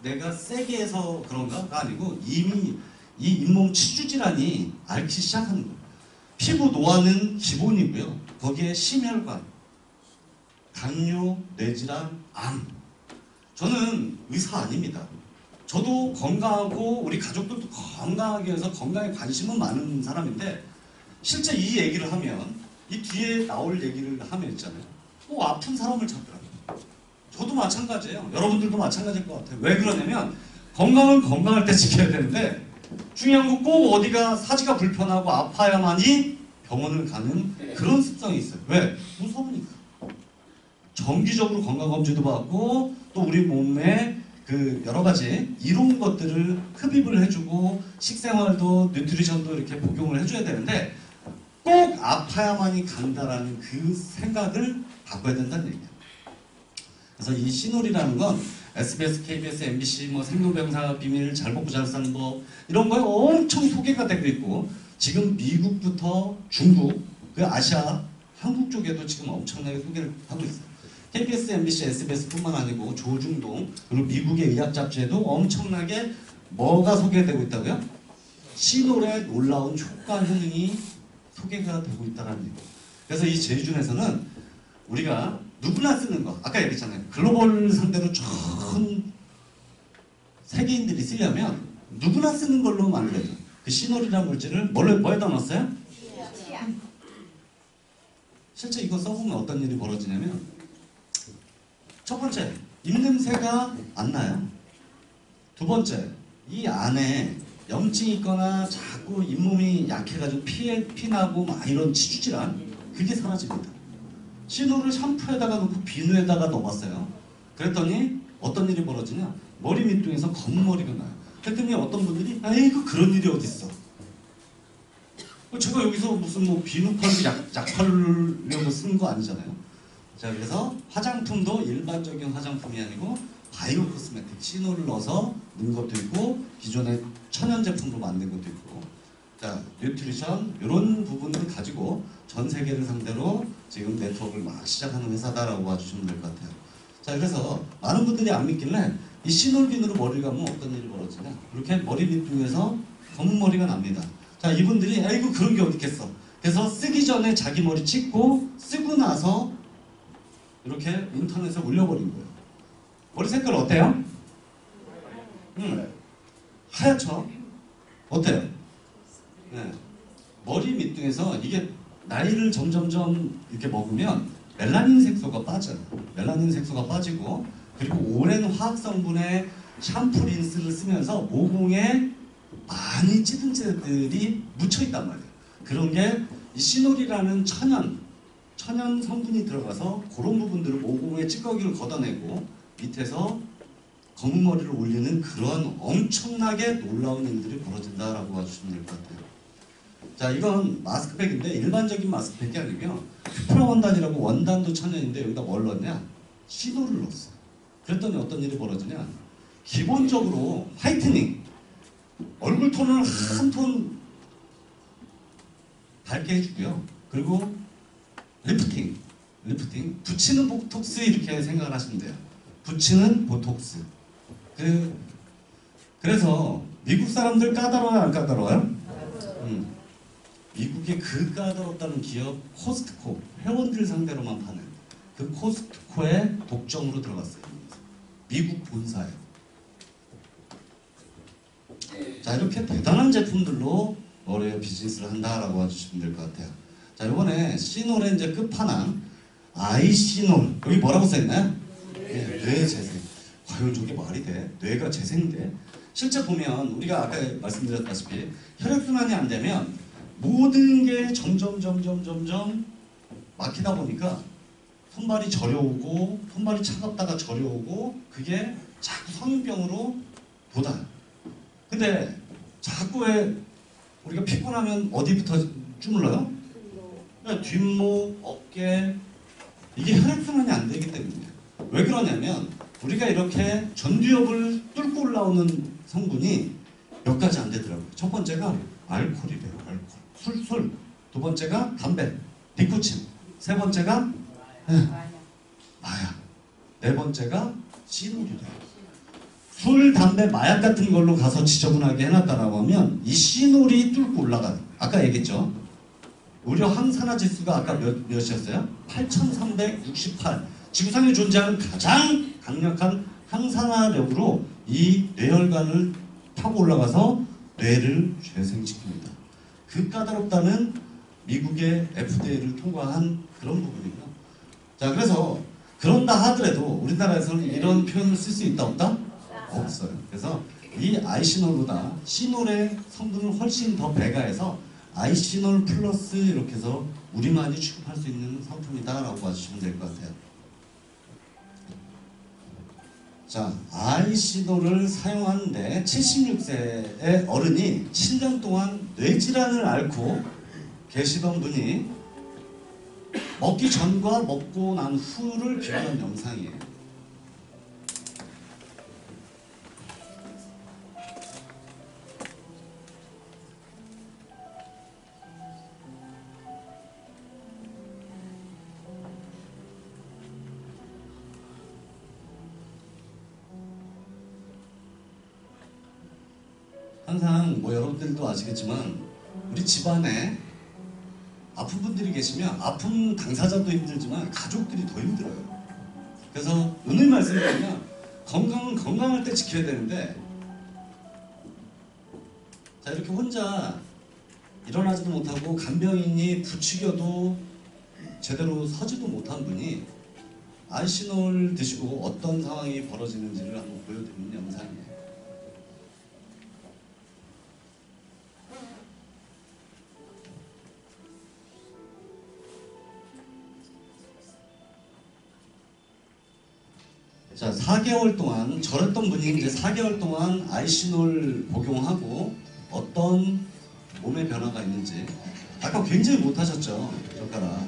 내가 세게 해서 그런가가 아니고 이미 이 잇몸 치주질환이 앓기 시작하는 거예요. 피부 노화는 기본이고요. 거기에 심혈관, 당뇨, 뇌질환, 암. 저는 의사 아닙니다. 저도 건강하고 우리 가족들도 건강하게 해서 건강에 관심은 많은 사람인데 실제 이 얘기를 하면 이 뒤에 나올 얘기를 하면 있잖아요. 꼭 아픈 사람을 찾더라고요. 저도 마찬가지예요. 여러분들도 마찬가지일 것 같아요. 왜 그러냐면 건강은 건강할 때 지켜야 되는데 중요한 건 꼭 어디가 사지가 불편하고 아파야만이 병원을 가는 그런 습성이 있어요. 왜? 무서우니까. 정기적으로 건강검진도 받고 또 우리 몸에 그 여러 가지 이로운 것들을 흡입을 해주고 식생활도 뉴트리션도 이렇게 복용을 해줘야 되는데 꼭 아파야만이 간다라는 그 생각을 바꿔야 된다는 얘기예요. 그래서 이 시놀이라는 건 SBS, KBS, MBC, 생로병사 비밀, 잘 먹고 잘 사는 법 이런 거에 엄청 소개가 되고 있고 지금 미국부터 중국, 그 아시아, 한국 쪽에도 지금 엄청나게 소개를 하고 있어요. KBS, MBC, SBS뿐만 아니고 조중동 그리고 미국의 의학 잡지에도 엄청나게 뭐가 소개되고 있다고요? 시놀의 놀라운 효과 효능이 소개가 되고 있다는 얘기예요. 그래서 이 제이준에서는 우리가 누구나 쓰는 거 아까 얘기했잖아요. 글로벌 상대로 전 세계인들이 쓰려면 누구나 쓰는 걸로 만들어져. 그 시놀이라는 물질을 뭐에다 넣었어요? 실제 이거 써보면 어떤 일이 벌어지냐면 첫 번째, 입냄새가 안 나요. 두 번째, 이 안에 염증이 있거나 자꾸 잇몸이 약해가지고 피나고 막 이런 치주질환 그게 사라집니다. 시놀을 샴푸에다가 넣고 비누에다가 넣어봤어요. 그랬더니 어떤 일이 벌어지냐? 머리 밑둥에서 검은 머리가 나요. 그랬더니 어떤 분들이 아이고 그런 일이 어딨어. 제가 여기서 무슨 비누 팔고 약 팔려고 쓰는 거 아니잖아요. 자, 그래서 화장품도 일반적인 화장품이 아니고 바이오 코스메틱 시놀을 넣어서 넣은 것도 있고 기존의 천연 제품으로 만든 것도 있고 자, 뉴트리션 이런 부분을 가지고 전 세계를 상대로 지금 네트워크를 막 시작하는 회사다라고 봐주시면 될 것 같아요. 자, 그래서 많은 분들이 안 믿길래 이 시놀 비누로 머리를 감으면 어떤 일이 벌어지냐 이렇게 머리 밑둥에서 검은 머리가 납니다. 자, 이분들이 아이고 그런 게 어디 있겠어. 그래서 쓰기 전에 자기 머리 찍고 쓰고 나서 이렇게 인터넷에 올려버린 거예요. 머리 색깔 어때요? 하얗죠? 어때요? 네. 머리 밑둥에서 이게 나이를 점점점 이렇게 먹으면 멜라닌 색소가 빠져요. 멜라닌 색소가 빠지고 그리고 오랜 화학 성분의 샴푸 린스를 쓰면서 모공에 많이 찌든 찌들이 묻혀 있단 말이에요. 그런 게 이 시놀이라는 천연 성분이 들어가서 그런 부분들을 모공의 찌꺼기를 걷어내고 밑에서 검은 머리를 올리는 그런 엄청나게 놀라운 일들이 벌어진다라고 봐주시면 될 것 같아요. 자, 이건 마스크팩인데 일반적인 마스크팩이 아니고요. 퓨프라원단이라고 원단도 천연인데 여기다 뭘 넣었냐? 시놀을 넣었어요. 그랬더니 어떤 일이 벌어지냐? 기본적으로 화이트닝, 얼굴 톤을 한 톤 밝게 해주고요. 그리고 리프팅, 리프팅, 붙이는 보톡스 이렇게 생각을 하시면 돼요. 붙이는 보톡스. 그래서 미국 사람들 까다로워요, 안 까다로워요? 미국의 그 까다롭다는 기업 코스트코, 회원들 상대로만 파는 그 코스트코의 독점으로 들어갔어요. 미국 본사에. 자, 이렇게 대단한 제품들로 올해 비즈니스를 한다라고 봐주시면 될 것 같아요. 자, 이번에 시놀의 이제 끝판왕 아이시놀, 여기 뭐라고 써있나요? 뇌 재생. 과연 저게 말이 돼? 뇌가 재생돼? 실제 보면 우리가 아까 말씀드렸다시피 혈액순환이 안 되면 모든 게 점점 막히다 보니까 손발이 저려오고, 손발이 차갑다가 저려오고, 그게 자꾸 성인병으로 돋아요. 근데 자꾸 왜 우리가 피곤하면 어디부터 주물러요? 뒷목, 어깨, 이게 혈액순환이 안 되기 때문이에요. 왜 그러냐면 우리가 이렇게 전두엽을 뚫고 올라오는 성분이 몇 가지 안 되더라고요. 첫 번째가 알코올이래요. 알코올. 술. 두 번째가 담배, 니코틴. 세 번째가 마약. 네 번째가 시놀이래요. 술, 담배, 마약 같은 걸로 가서 지저분하게 해놨다라고 하면 이 시놀이 뚫고 올라가요. 아까 얘기했죠. 무려 항산화 지수가 아까 몇이었어요? 8368. 지구상에 존재하는 가장 강력한 항산화력으로 이 뇌혈관을 타고 올라가서 뇌를 재생시킵니다. 그 까다롭다는 미국의 FDA를 통과한 그런 부분이고요. 자, 그래서 그런다 하더라도 우리나라에서는 이런 표현을 쓸 수 있다 없다? 없어요. 그래서 이 아이시놀보다 시놀의 성분을 훨씬 더 배가해서 아이시놀 플러스 이렇게 해서 우리만이 취급할 수 있는 상품이다 라고 봐주시면 될 것 같아요. 자, 아이시놀을 사용하는데 76세의 어른이 7년 동안 뇌질환을 앓고 계시던 분이 먹기 전과 먹고 난 후를 비교한 영상이에요. 항상 뭐 여러분들도 아시겠지만 우리 집안에 아픈 분들이 계시면 아픈 당사자도 힘들지만 가족들이 더 힘들어요. 그래서 오늘 말씀드리면 건강은 건강할 때 지켜야 되는데, 자, 이렇게 혼자 일어나지도 못하고 간병인이 부추겨도 제대로 서지도 못한 분이 아이시놀 드시고 어떤 상황이 벌어지는지를 한번 보여드리는 영상이에요. 자, 4개월 동안 저랬던 분이 이제 4개월 동안 아이시놀 복용하고 어떤 몸의 변화가 있는지. 아까 굉장히 못하셨죠? 젓가락.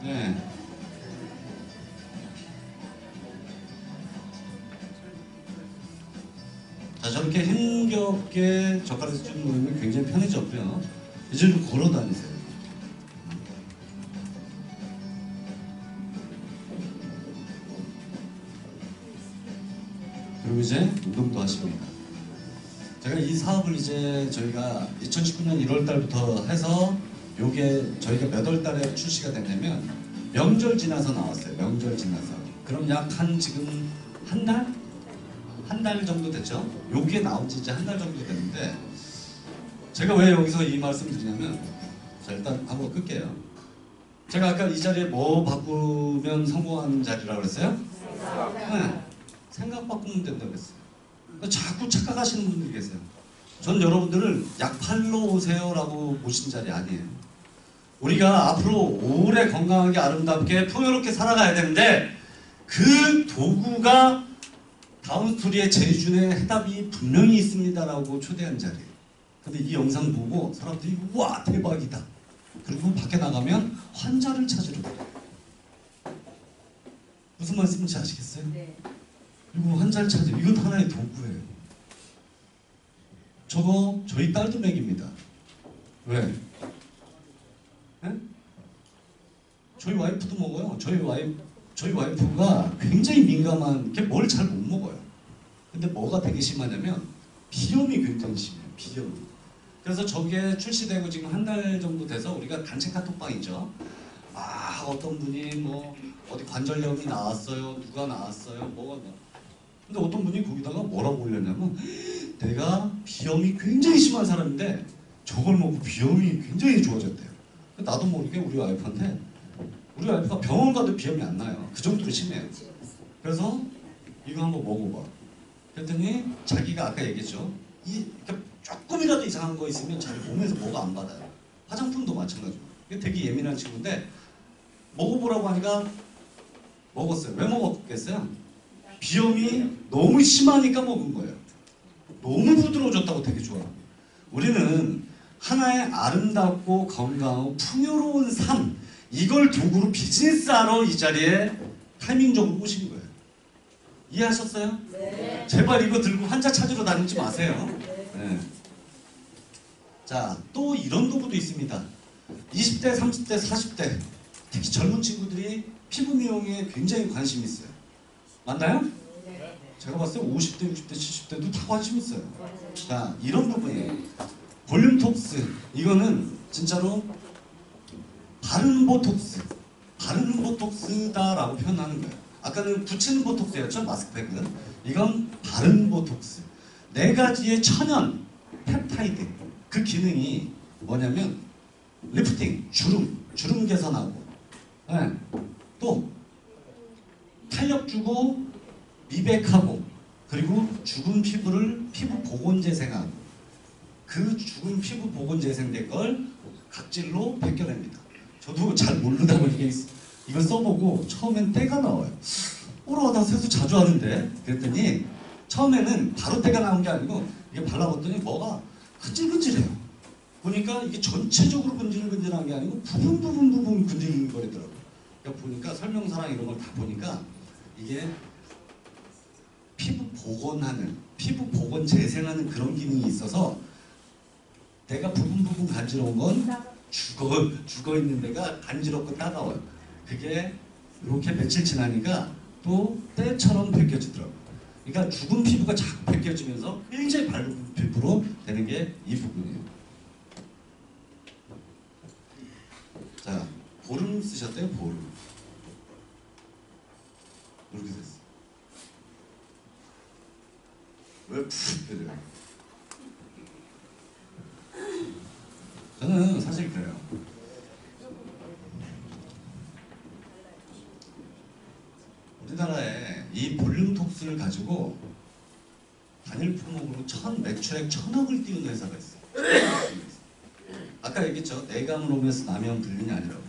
네. 자, 저렇게 힘겹게 젓가락에서 찌는 거면 굉장히 편해졌고요. 이제 좀 걸어 다니세요. 그리고 이제 운동도 하십니다. 제가 이 사업을 이제 저희가 2019년 1월 달부터 해서 요게 저희가 몇 월 달에 출시가 됐냐면 명절 지나서 나왔어요. 명절 지나서. 그럼 약 한 지금 한 달? 한 달 정도 됐죠? 요게 나온 지 이제 한 달 정도 됐는데, 제가 왜 여기서 이 말씀 드리냐면, 자, 일단 한번 끌게요. 제가 아까 이 자리에 뭐 바꾸면 성공하는 자리라고 그랬어요? 네. 생각 바꾸면 된다고 했어요. 그러니까 자꾸 착각하시는 분들이 계세요. 전 여러분들을 약 팔러 오세요라고 모신 자리 아니에요. 우리가 앞으로 오래 건강하게 아름답게 풍요롭게 살아가야 되는데, 그 도구가 다운스토리의 제이준의 해답이 분명히 있습니다라고 초대한 자리예요. 근데 이 영상 보고 사람들이 와 대박이다. 그리고 밖에 나가면 환자를 찾으러 가요. 무슨 말씀인지 아시겠어요? 네. 그리고 환자를 찾으러, 이건 하나의 도구예요. 저거 저희 딸도 먹입니다. 왜? 네? 저희 와이프도 먹어요. 저희 와이프가 굉장히 민감한 게 뭘 잘 못 먹어요. 근데 뭐가 되게 심하냐면 비염이 굉장히 심해요. 비염이. 그래서 저게 출시되고 지금 한 달 정도 돼서 우리가 단체 카톡방 있죠. 어떤 분이 뭐 어디 관절염이 나왔어요. 누가 나왔어요. 뭐가 나. 근데 어떤 분이 거기다가 뭐라고 올렸냐면 내가 비염이 굉장히 심한 사람인데 저걸 먹고 비염이 굉장히 좋아졌대요. 나도 모르게 우리 와이프한테 우리 와이프가 병원 가도 비염이 안 나요. 그 정도로 심해요. 그래서 이거 한번 먹어봐. 그랬더니 자기가 아까 얘기했죠. 그러니까 조금이라도 이상한 거 있으면 자기 몸에서 뭐가 안 받아요. 화장품도 마찬가지고. 이게 되게 예민한 친구인데 먹어보라고 하니까 먹었어요. 왜 먹었겠어요? 비염이 너무 심하니까 먹은 거예요. 너무 부드러워졌다고 되게 좋아요. 우리는 하나의 아름답고 건강하고 풍요로운 삶, 이걸 도구로 비즈니스하러 이 자리에 타이밍적으로 오신 거예요. 이해하셨어요? 네. 제발 이거 들고 환자 찾으러 다니지 마세요. 네. 자, 또 이런 도구도 있습니다. 20대, 30대, 40대 특히 젊은 친구들이 피부 미용에 굉장히 관심이 있어요. 맞나요? 네. 제가 봤을 때 50대, 60대, 70대도 다 관심 있어요. 자, 이런 부분이에요. 볼륨톡스, 이거는 진짜로 바르는 보톡스, 바르는 보톡스다라고 표현하는 거예요. 아까는 붙이는 보톡스였죠, 마스크팩은. 이건 바르는 보톡스. 4가지의 천연 펩타이드, 그 기능이 뭐냐면 리프팅, 주름 개선하고, 네. 또 탄력 주고 미백하고, 그리고 죽은 피부를 피부 복원 재생하고, 그 죽은 피부 복원 재생된 걸 각질로 벗겨냅니다. 저도 잘 모르다 보니까 이걸 써보고 처음엔 때가 나와요. 나 세수 자주 하는데 그랬더니 처음에는 바로 때가 나온 게 아니고 이게 발라봤더니 뭐가 근질근질해요. 보니까 이게 전체적으로 근질근질한 게 아니고 부분 근질거리더라고요. 그러니까 보니까 설명서랑 이런 걸 다 보니까 이게 피부 복원하는, 피부 복원 재생하는 그런 기능이 있어서 내가 부분 간지러운 건 죽어 있는 데가 간지럽고 따가워요. 그게 이렇게 며칠 지나니까 또 때처럼 벗겨지더라고요. 그러니까 죽은 피부가 자꾸 벗겨지면서 굉장히 밝은 피부로 되는 게 이 부분이에요. 자, 보름 쓰셨대요, 보름. 이렇게 됐어요. 왜 푹 그래요? 저는 사실 그래요. 우리나라에 이 볼륨톡스를 가지고 단일 품목으로 매출액 1000억을 띄운 회사가 있어요. 아까 얘기했죠. 내감을 오면서 나면 불륜이 아니라고.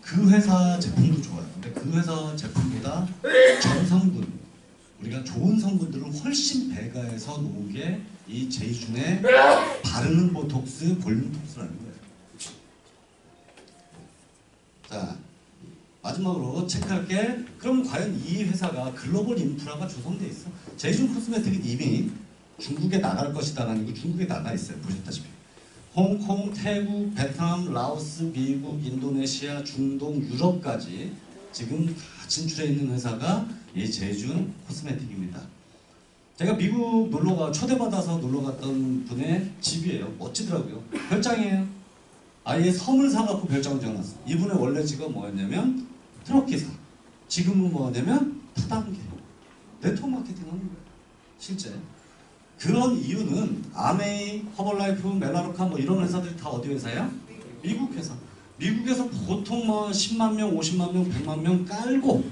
그 회사 제품도 좋아요. 근데 그 회사 제품보다 전성분, 우리가 좋은 성분들을 훨씬 배가해서 놓은 게 이 제이준의 바르는 보톡스, 볼륨톡스라는 거예요. 자, 마지막으로 체크할 게, 그럼 과연 이 회사가 글로벌 인프라가 조성돼 있어? 제이준 코스메틱은 이미 중국에 나갈 것이다라는 게 중국에 나가 있어요. 보셨다시피 홍콩, 태국, 베트남, 라오스, 미국, 인도네시아, 중동, 유럽까지 지금 다 진출해 있는 회사가 이 제이준 코스메틱입니다. 제가 미국 초대받아서 놀러갔던 분의 집이에요. 멋지더라고요. 별장이에요. 아예 섬을 사갖고 별장을 지어놨어. 이분의 원래 직업 뭐였냐면 트럭기사. 지금은 뭐냐면 다단계. 네트워크 마케팅 하는 거예요. 실제. 그런 이유는 아메이, 허벌라이프, 멜라로카 뭐 이런 회사들이 다 어디 회사야? 미국 회사. 미국에서 보통 뭐 10만 명, 50만 명, 100만 명 깔고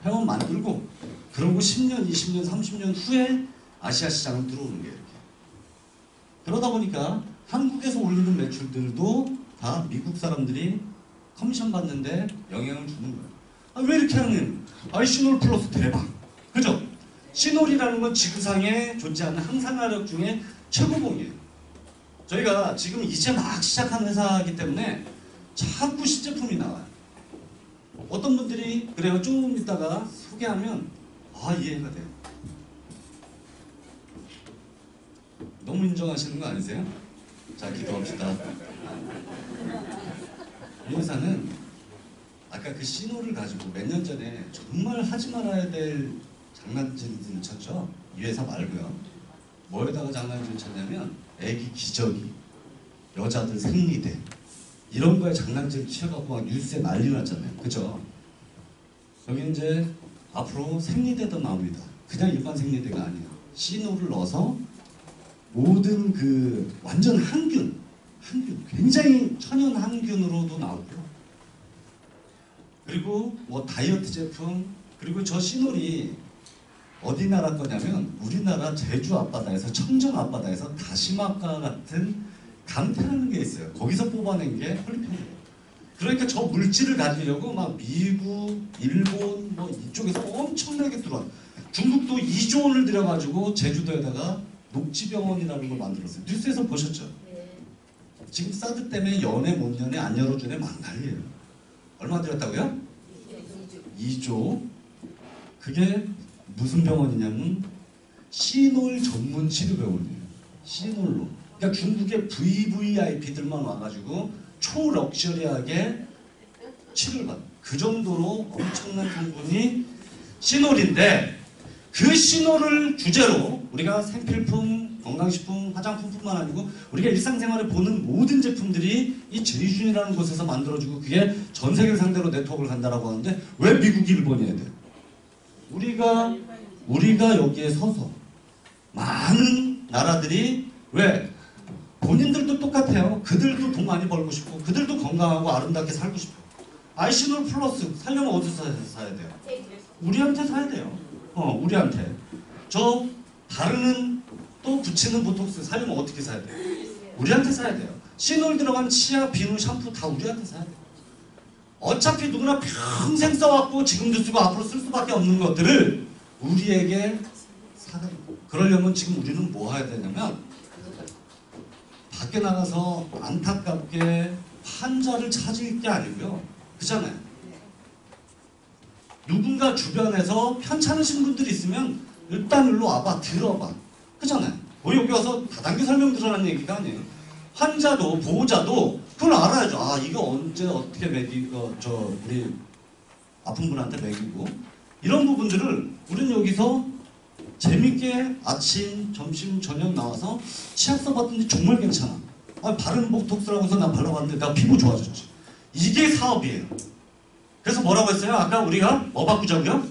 회원 만들고 그러고 10년, 20년, 30년 후에 아시아 시장을 들어오는 게 이렇게. 그러다 보니까 한국에서 올리는 매출들도 다 미국 사람들이 커미션 받는데 영향을 주는 거예요. 왜 이렇게 하는? 시놀 플러스 대박. 그죠? 시놀이라는 건 지구상에 존재하는 항산화력 중에 최고봉이에요. 저희가 지금 이제 막 시작한 회사이기 때문에 자꾸 신제품이 나와요. 어떤 분들이 그래요. 조금 있다가 소개하면 이해가 돼요. 너무 인정하시는 거 아니세요? 자, 기도합시다. 이 회사는 아까 그 신호를 가지고 몇 년 전에 정말 하지 말아야 될 장난질을 쳤죠. 이 회사 말고요. 뭐에다가 장난질을 쳤냐면 애기 기저귀, 여자들 생리대 이런 거에 장난질 치어갖고 막 뉴스에 난리 났잖아요. 그죠? 여기 이제 앞으로 생리대도 나옵니다. 그냥 일반 생리대가 아니에요. 신호를 넣어서 모든 그 완전 항균, 굉장히 천연 항균으로도 나오고요. 그리고 뭐 다이어트 제품, 그리고 저 시놀이 어디 나라 거냐면 우리나라 제주 앞바다에서 청정 앞바다에서 다시마과 같은 강태라는 게 있어요. 거기서 뽑아낸 게 폴리펜이에요. 그러니까 저 물질을 가지려고 막 미국, 일본 뭐 이쪽에서 엄청나게 들어와. 중국도 2조 원을 들여가지고 제주도에다가 녹지병원이라는 걸 만들었어요. 뉴스에서 보셨죠? 지금 사드 때문에 연애 못 연애 안 열어주네 막 난리예요. 얼마 들였다고요? 2조. 그게 무슨 병원이냐면 시놀 전문 치료병원이에요. 시놀로. 그러니까 중국의 VVIP들만 와가지고 초럭셔리하게 치료를 받는 그 정도로 엄청난 성분이 시놀인데 그 시놀을 주제로 우리가 생필품, 건강식품, 화장품뿐만 아니고 우리가 일상생활에 보는 모든 제품들이 이 제이준이라는 곳에서 만들어지고 그게 전 세계를 상대로 네트워크를 간다라고 하는데 왜 미국, 일본이 해야 돼요? 우리가 여기에 서서 많은 나라들이 왜? 본인들도 똑같아요. 그들도 돈 많이 벌고 싶고 그들도 건강하고 아름답게 살고 싶어. 아이시놀 플러스 살려면 어디서 사야 돼요? 우리한테 사야 돼요. 우리한테. 저 바르는 또 붙이는 보톡스 사려면 어떻게 사야 돼요? 우리한테 사야 돼요. 시놀 들어간 치아, 비누, 샴푸 다 우리한테 사야 돼요. 어차피 누구나 평생 써왔고 지금도 쓰고 앞으로 쓸 수밖에 없는 것들을 우리에게 사는 거예요. 그러려면 지금 우리는 뭐 해야 되냐면 밖에 나가서 안타깝게 환자를 찾을 게 아니고요. 그렇잖아요. 누군가 주변에서 편찮으신 분들이 있으면 일단 일로 와봐, 들어봐. 그렇잖아요. 우리 여기 와서 다단계 설명 들으라는 얘기가 아니에요. 환자도 보호자도 그걸 알아야죠. 아, 이거 언제 어떻게 우리 아픈 분한테 먹이고 이런 부분들을 우리는 여기서 재밌게 아침, 점심, 저녁 나와서 치약 써봤더니 정말 괜찮아. 바른 보톡스라고 해서 나 발라봤는데 나 피부 좋아졌지. 이게 사업이에요. 그래서 뭐라고 했어요? 아까 우리가 뭐 바꾸자고요?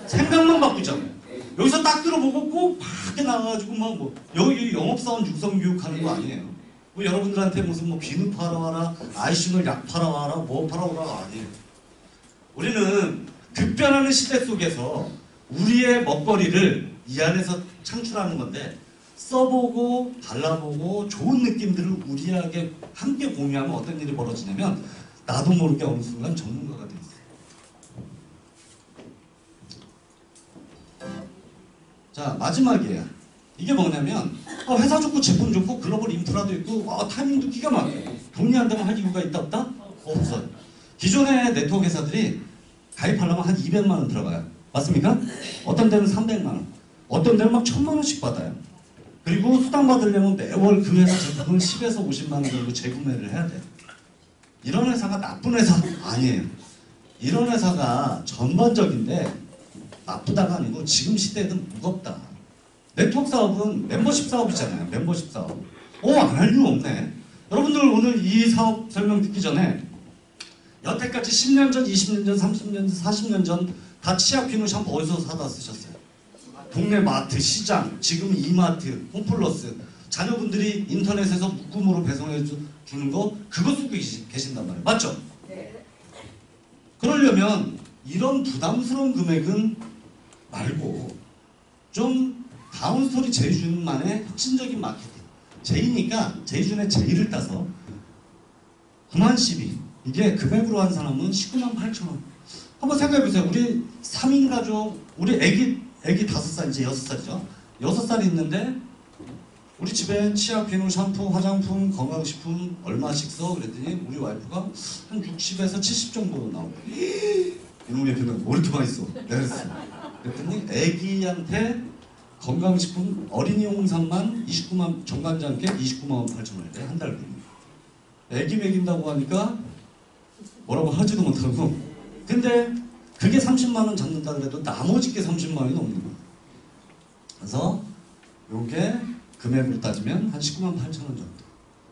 생각만 바꾸자고요. 여기서 딱 들어보고 꼭 밖에 나가가지고 여기 영업사원 육성교육하는 거 아니에요. 뭐 여러분들한테 무슨 뭐 비누 팔아 와라, 아이시놀 약 팔아 와라, 뭐 팔아 오라 아니에요. 우리는 급변하는 시대 속에서 우리의 먹거리를 이 안에서 창출하는 건데 써보고 발라보고 좋은 느낌들을 우리에게 함께 공유하면 어떤 일이 벌어지냐면 나도 모르게 어느 순간 전문가가 돼 있어요. 자, 마지막이에요. 이게 뭐냐면 회사 좋고 제품 좋고 글로벌 인프라도 있고 타이밍도 기가 막혀요. 돈이 안 되면 할 이유가 있다 없다? 없어요. 기존의 네트워크 회사들이 가입하려면 한 200만 원 들어가요. 맞습니까? 어떤 데는 300만 원, 어떤 데는 막 1000만 원씩 받아요. 그리고 수당 받으려면 매월 그 회사 제품을 10에서 50만 원 정도 재구매를 해야 돼요. 이런 회사가 나쁜 회사 아니에요. 이런 회사가 전반적인데 나쁘다가 아니고 지금 시대에는 무겁다. 네트워크 사업은 멤버십 사업이잖아요. 멤버십 사업. 안 할 이유 없네. 여러분들 오늘 이 사업 설명 듣기 전에 여태까지 10년 전, 20년 전, 30년 전, 40년 전 다 치약, 비누, 샴푸 어디서 사다 쓰셨어요? 동네 마트, 시장, 지금 이마트, 홈플러스. 자녀분들이 인터넷에서 묶음으로 배송해 주는 거 그거 쓰고 계신단 말이에요. 맞죠? 네. 그러려면 이런 부담스러운 금액은 말고 좀 다운스토리 제이준만의 혁신적인 마케팅. 제이니까 제이준의 제이를 따서 9만 12. 이게 금액으로 한 사람은 19만 8천 원. 한번 생각해보세요. 우리 3인 가족, 우리 애기 5살, 이제 6살이죠. 6살이 있는데 우리 집에 치약, 비누, 샴푸, 화장품, 건강식품 얼마씩 써? 그랬더니 우리 와이프가 한 60에서 70 정도 나오고 이놈의 비누 뭐 이렇게 많이 써? 내가 그랬어. 그랬더니 애기한테 건강식품 어린이 홍삼만 29만 정관지 함께 29만 8천 원인데 한 달 분. 애기 먹인다고 하니까 뭐라고 하지도 못하고 근데 그게 30만 원 잡는다 그래도 나머지 게 30만 원이 넘는 거야. 그래서 요게 금액으로 따지면 한 19만 8천 원 정도.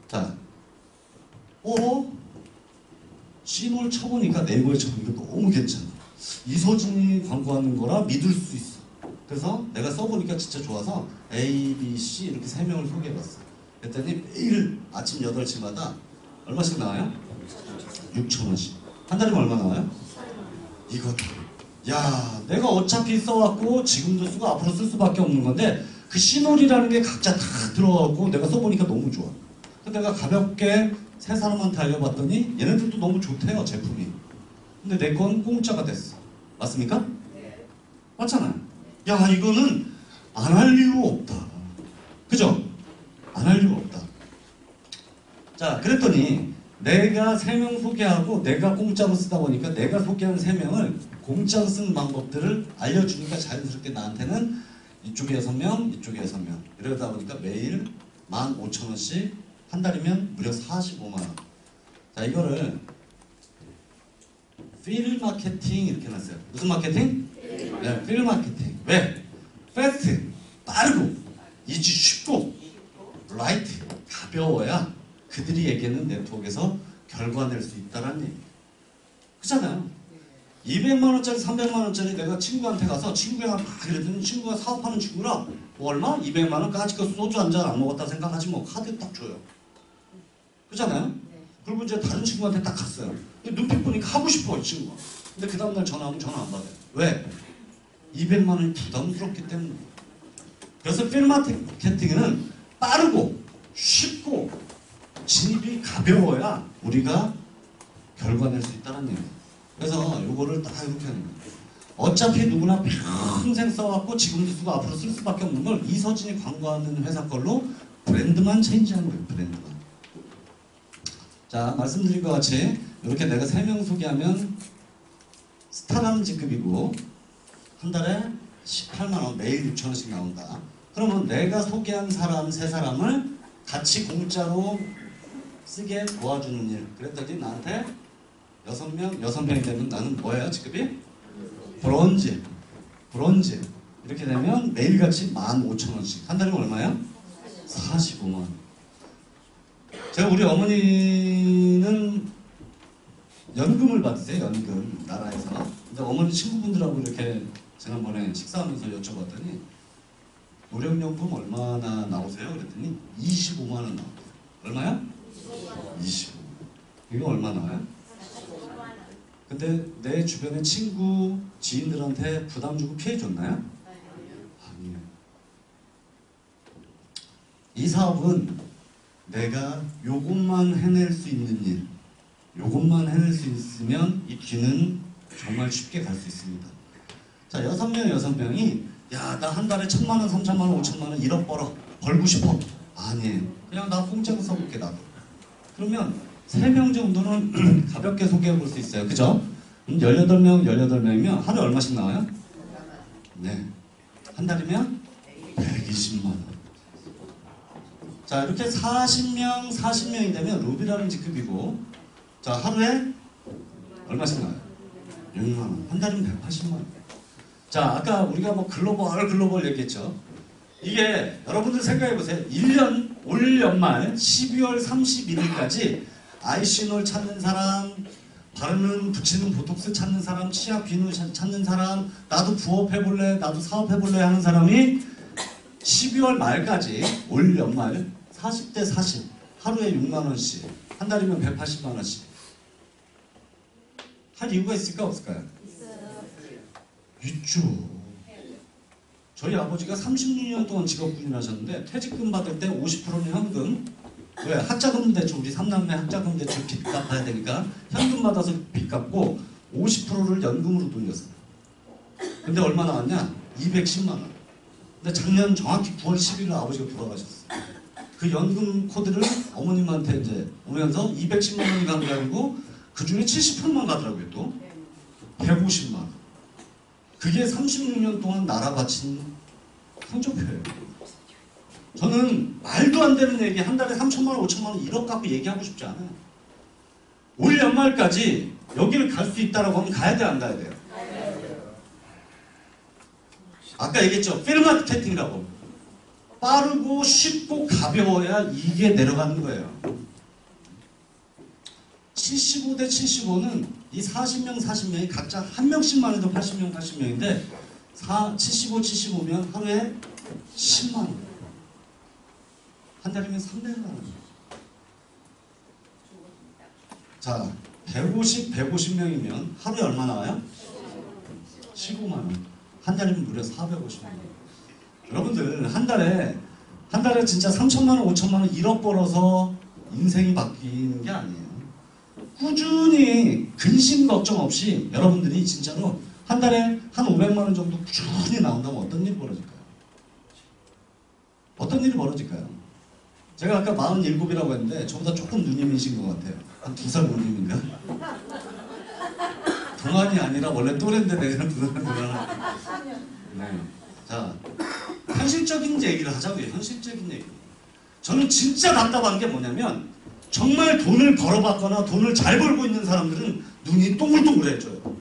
자, 씨놀 쳐보니까 네이버에 쳐보니까 너무 괜찮아. 이서진이 광고하는 거라 믿을 수 있어. 그래서 내가 써보니까 진짜 좋아서 A, B, C 이렇게 3명을 소개해봤어. 그랬더니 매일 아침 8시마다 얼마씩 나와요? 6,000원씩. 한 달이면 얼마 나와요? 이거다. 야, 내가 어차피 써왔고 지금도 쓰고 앞으로 쓸 수밖에 없는 건데 그 씨놀이라는 게 각자 다 들어가고 내가 써보니까 너무 좋아. 그래서 내가 가볍게 세 사람한테 알려봤더니 얘네들도 너무 좋대요, 제품이. 근데 내 건 공짜가 됐어. 맞습니까? 네. 맞잖아요. 야, 이거는 안 할 이유 없다. 그죠? 안 할 이유 없다. 자, 그랬더니 내가 3명 소개하고 내가 공짜로 쓰다 보니까 내가 소개한 3명을 공짜로 쓰는 방법들을 알려주니까 자연스럽게 나한테는 이쪽에 6명, 이쪽에 6명 이러다 보니까 매일 15,000원씩 한 달이면 무려 45만 원. 자, 이거를 필 마케팅 이렇게 놨어요. 무슨 마케팅? 네, 필 마케팅. 왜? 패스트, 빠르고, 이지 쉽고, 라이트, 가벼워야 그들이 얘기하는 네트워크에서 결과 낼 수 있다는 얘기. 그렇잖아요. 200만 원짜리, 300만 원짜리 내가 친구한테 가서 친구가 막 그랬더니 친구가 사업하는 친구라 뭐 얼마? 200만 원 까짓거 소주 한 잔 안 먹었다 생각하지 뭐 카드 딱 줘요. 그렇잖아요. 그리고 이제 다른 친구한테 딱 갔어요. 눈빛 보니까 하고 싶어 이 친구가. 근데 그 다음날 전화하면 전화 안 받아요. 왜? 200만 원이 부담스럽기 때문에. 그래서 필 마케팅은 빠르고 쉽고 진입이 가벼워야 우리가 결과 낼 수 있다는 얘기예요. 그래서 요거를 딱 이렇게 하는 거예요. 어차피 누구나 평생 써왔고 지금도 쓰고 앞으로 쓸 수밖에 없는 걸 이서진이 광고하는 회사 걸로 브랜드만 체인지하는 거예요. 브랜드만. 자, 말씀드린 것 같이 이렇게 내가 3명 소개하면 스타라는 직급이고 한 달에 18만 원 매일 6,000원씩 나온다. 그러면 내가 소개한 사람 3사람을 같이 공짜로 쓰게 도와주는 일. 그랬더니 나한테 6명이 되면 나는 뭐예요? 직급이? 브론즈. 이렇게 되면 매일같이 15,000원씩. 한 달이면 얼마야? 45만 원. 제가 우리 어머니는 연금을 받으세요. 연금 나라에서. 근데 어머니 친구분들하고 이렇게 지난번에 식사하면서 여쭤봤더니 노령연금 얼마나 나오세요? 그랬더니 25만 원 나와요. 얼마야? 25. 이거 얼마 나와요? 근데 내 주변의 친구, 지인들한테 부담 주고 피해 줬나요? 아니에요. 이 사업은 내가 요것만 해낼 수 있는 일, 요것만 해낼 수 있으면 이 뒤는 정말 쉽게 갈 수 있습니다. 자, 6명이 야, 나 한 달에 1,000만 원, 3,000만 원, 5,000만 원 1억 벌고 싶어. 아니에요. 그냥 나 공짜로 써볼게 나도. 그러면 3명 정도는 가볍게 소개해 볼 수 있어요. 그죠? 18명이면 하루에 얼마씩 나와요? 네. 한 달이면 120만 원. 자, 이렇게 40명이 되면 루비라는 직급이고, 자, 하루에 얼마씩 나와요? 6만 원. 한 달이면 180만 원. 자, 아까 우리가 뭐 글로벌 얘기했죠. 이게 여러분들 생각해 보세요. 올 연말 12월 31일까지 아이시놀 찾는 사람, 바르는 붙이는 보톡스 찾는 사람, 치아 비누 찾는 사람, 나도 부업해볼래, 나도 사업해볼래 하는 사람이 12월 말까지 올 연말 40대 40 하루에 6만 원씩, 한 달이면 180만 원씩 할 이유가 있을까 없을까요? 있죠. 저희 아버지가 36년 동안 직업군인 하셨는데 퇴직금 받을 때 50%는 현금. 왜? 학자금 대출, 우리 3남매 학자금 대출 빚 갚아야 되니까 현금 받아서 빚 갚고 50%를 연금으로 돌렸어요. 근데 얼마 나왔냐? 210만 원. 근데 작년 정확히 9월 10일 아버지가 돌아가셨어요. 그 연금 코드를 어머님한테 이제 오면서 210만 원이 간 게 아니고 그 중에 70%만 가더라고요. 또 150만 원. 그게 36년 동안 나라 바친 성적표예요. 저는 말도 안 되는 얘기 한 달에 3천만 원, 5천만 원 1억 갖고 얘기하고 싶지 않아요. 올 연말까지 여기를 갈 수 있다라고 하면 가야 돼, 안 가야 돼요? 아까 얘기했죠. 필 마케팅이라고. 빠르고 쉽고 가벼워야 이게 내려가는 거예요. 75대 75는 이 40명, 40명이 각자 한 명씩만 해도 80명, 80명인데 75, 75면 하루에 10만 원. 한 달이면 300만 원. 자, 150, 150명이면 하루에 얼마 나와요? 15만 원. 한 달이면 무려 450만 원. 여러분들 한 달에 진짜 3천만 원, 5천만 원 1억 벌어서 인생이 바뀌는 게 아니에요. 꾸준히 근심 걱정 없이 여러분들이 진짜로 한 달에 한 500만 원 정도 꾸준히 나온다면 어떤 일이 벌어질까요? 어떤 일이 벌어질까요? 제가 아까 47이라고 했는데 저보다 조금 누님이신 것 같아요. 한 2살 누님인가? 동안이 아니라 원래 또래인데 내가 2살 동안. 네. 자, 현실적인 얘기를 하자고요. 현실적인 얘기. 저는 진짜 답답한 게 뭐냐면 정말 돈을 벌어봤거나 돈을 잘 벌고 있는 사람들은 눈이 동글동글해져요.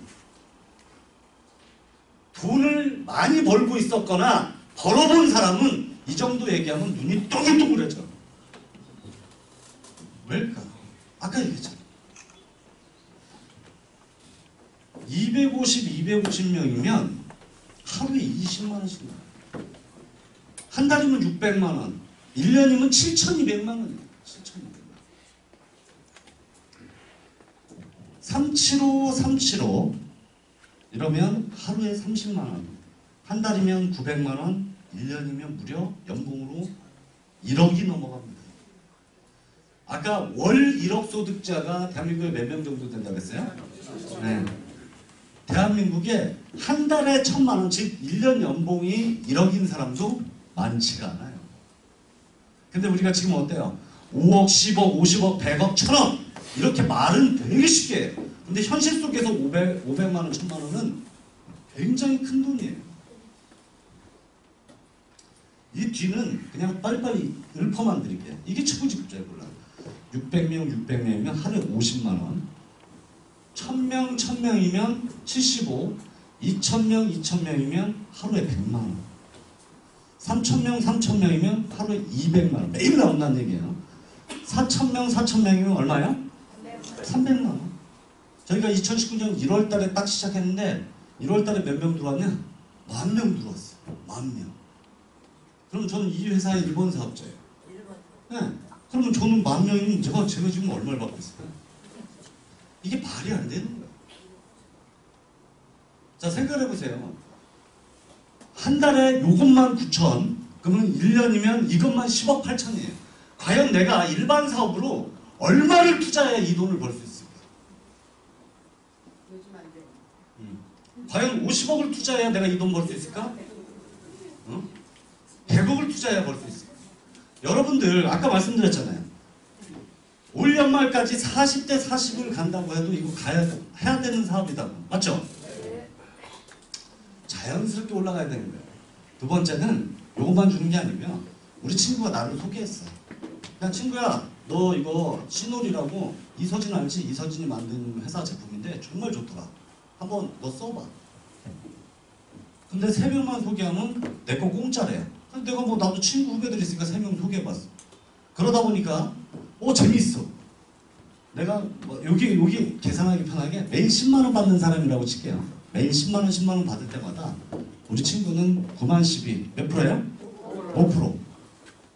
돈을 많이 벌고 있었거나 벌어본 사람은 이 정도 얘기하면 눈이 동글동글해져. 왜일까? 아까 얘기했잖아. 250, 250명이면 하루에 20만 원씩 나와요. 한 달이면 600만 원, 1년이면 7,200만 원이에요. 7,200만 원. 375, 375 이러면 하루에 30만 원, 한 달이면 900만 원, 1년이면 무려 연봉으로 1억이 넘어갑니다. 아까 월 1억 소득자가 대한민국에 몇 명 정도 된다고 했어요? 네. 대한민국에 한 달에 1,000만 원, 즉 1년 연봉이 1억인 사람도 많지가 않아요. 근데 우리가 지금 어때요? 5억, 10억, 50억, 100억, 1,000억 이렇게 말은 되게 쉽게 해요. 근데 현실 속에서 500만 원, 1,000만 원은 굉장히 큰 돈이에요. 이 뒤는 그냥 빨리빨리 읊어만 드릴게요. 이게 최고직급자예요. 몰라. 600명, 600명이면 하루에 50만 원. 1,000명, 1,000명이면 75, 2,000명, 2,000명이면 하루에 100만 원. 3,000명, 3,000명이면 하루에 200만 원. 매일 나온다는 얘기예요. 4,000명, 4,000명이면 얼마요? 300만 원. 저희가 2019년 1월 달에 딱 시작했는데 1월 달에 몇 명 들어왔냐? 10,000명 들어왔어요. 10,000명. 그럼 저는 이 회사의 1번 사업자예요. 네. 그러면 저는 10,000명이면 제가 지금 얼마를 받고 있을까요? 이게 말이 안 되는 거예요. 자, 생각해보세요. 한 달에 요것만 9천, 그러면 1년이면 이것만 10억 8천이에요. 과연 내가 일반 사업으로 얼마를 투자해야 이 돈을 벌 수 있을까? 요즘 안 돼. 과연 50억을 투자해야 내가 이 돈 벌 수 있을까? 100억을 투자해야 벌 수 있을까? 여러분들 아까 말씀드렸잖아요. 올 연말까지 40대 40을 간다고 해도 이거 해야 되는 사업이다. 맞죠? 자연스럽게 올라가야 되는 거예요. 두 번째는 요것만 주는 게 아니고요. 우리 친구가 나를 소개했어. 그냥 친구야, 너 이거 시놀이라고 이서진 알지? 이서진이 만든 회사 제품인데 정말 좋더라. 한번 너 써봐. 근데 3명만 소개하면 내 거 공짜래요. 내가 뭐 나도 친구 후배들 있으니까 3명 소개해봤어. 그러다 보니까 재밌어. 내가 뭐 여기 계산하기 편하게 매일 10만 원 받는 사람이라고 칠게요. 매일 10만 원, 10만 원 받을 때마다 우리 친구는 9만 12. 몇 프로예요? 5%.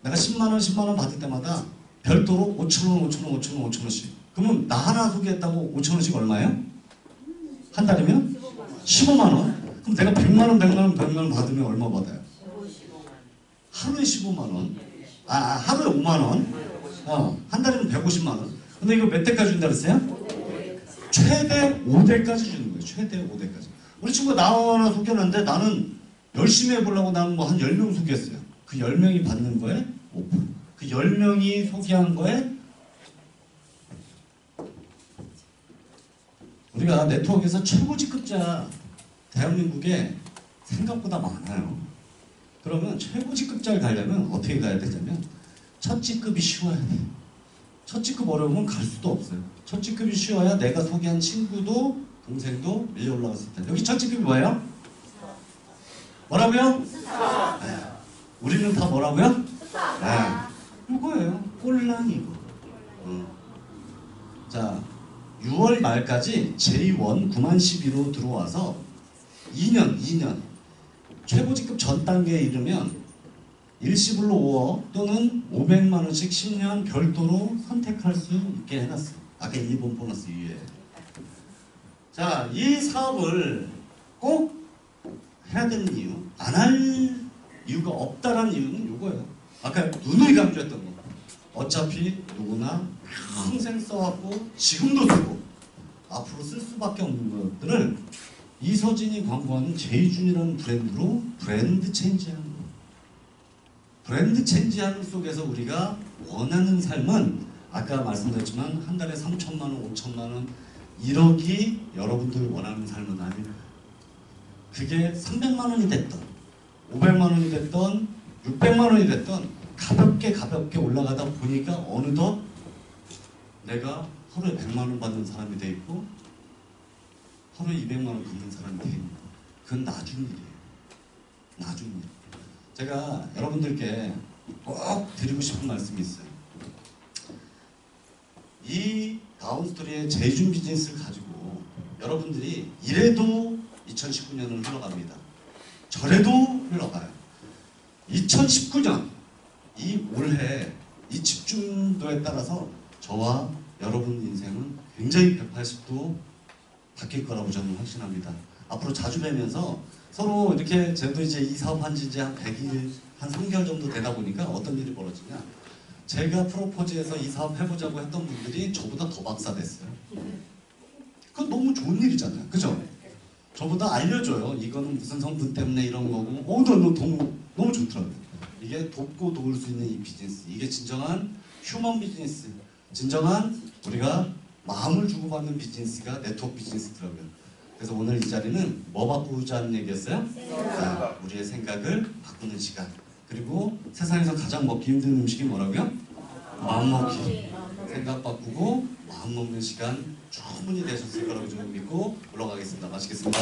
내가 10만 원, 10만 원 받을 때마다 별도로 5천 원, 5천 원, 5천 원, 5천 원씩. 그러면 나 하나 소개했다고 5천 원씩 얼마예요? 한 달이면 15만 원. 그럼 내가 100만 원, 100만 원, 100만 원 받으면 얼마 받아요? 하루에 15만 원. 하루에 5만 원. 한 달이면 150만 원. 근데 이거 몇 대까지 준다 그랬어요? 최대 5대까지 주는 거예요. 최대 5대까지. 우리 친구가 나 하나 소개했는데 나는 열심히 해보려고 나는 뭐 한 10명 소개했어요. 그 10명이 받는 거에 5%. 그 10명이 소개한 거에 우리가 네트워크에서 최고직급자 대한민국에 생각보다 많아요. 그러면 최고 직급자를 가려면 어떻게 가야 되냐면 첫 직급이 쉬워야 돼. 첫 직급 어려우면 갈 수도 없어요. 첫 직급이 쉬워야 내가 소개한 친구도 동생도 밀려 올라갈 수 있다. 여기 첫 직급이 뭐예요? 뭐라고요? 네. 우리는 다 뭐라고요? 네. 이거예요. 꼴랑 이거. 자, 6월 말까지 J1 9만 12로 들어와서 2년 최고 직급 전 단계에 이르면 일시불로 5억 또는 500만 원씩 10년 별도로 선택할 수 있게 해놨어요. 아까 2번 보너스 이외에. 자, 이 사업을 꼭 해야 되는 이유, 안 할 이유가 없다라는 이유는 이거예요. 아까 누누이 강조했던 거. 어차피 누구나 평생 써왔고 지금도 쓰고 앞으로 쓸 수밖에 없는 것들을 이서진이 광고하는 제이준이라는 브랜드로 브랜드 체인지하는 거. 브랜드 체인지하는 속에서 우리가 원하는 삶은 아까 말씀드렸지만 한 달에 3천만 원, 5천만 원, 1억이 여러분들이 원하는 삶은 아니에요. 그게 300만 원이 됐던 500만 원이 됐던 600만 원이 됐던 가볍게 올라가다 보니까 어느덧 내가 하루에 100만 원 받는 사람이 돼 있고 하루에 200만 원 받는 사람이 돼 있는 거. 그건 나중 일이에요. 나중 일. 제가 여러분들께 꼭 드리고 싶은 말씀이 있어요. 이 다운스토리의 제이준 비즈니스를 가지고 여러분들이 이래도 2019년은 흘러갑니다. 저래도 흘러가요. 2019년 이 올해 이 집중도에 따라서 저와 여러분 인생은 굉장히 180도 바뀔 거라고 저는 확신합니다. 앞으로 자주 뵈면서 서로 이렇게 저도 이제 이 사업한 지 이제 한 100일, 한 3개월 정도 되다 보니까 어떤 일이 벌어지냐. 제가 프로포즈해서 이 사업 해보자고 했던 분들이 저보다 더 박사 됐어요. 그건 너무 좋은 일이잖아요. 그죠? 저보다 알려줘요. 이거는 무슨 성분 때문에 이런 거고. 너무 좋더라고요. 이게 돕고 도울 수 있는 이 비즈니스. 이게 진정한 휴먼 비즈니스. 진정한 우리가 마음을 주고받는 비즈니스가 네트워크 비즈니스더라고요. 그래서 오늘 이 자리는 뭐 바꾸자는 얘기였어요? 자, 우리의 생각을 바꾸는 시간. 그리고 세상에서 가장 먹기 힘든 음식이 뭐라고요? 마음 먹기. 생각 바꾸고 마음 먹는 시간 충분히 되셨을 거라고 저는 믿고 올라가겠습니다. 마치겠습니다.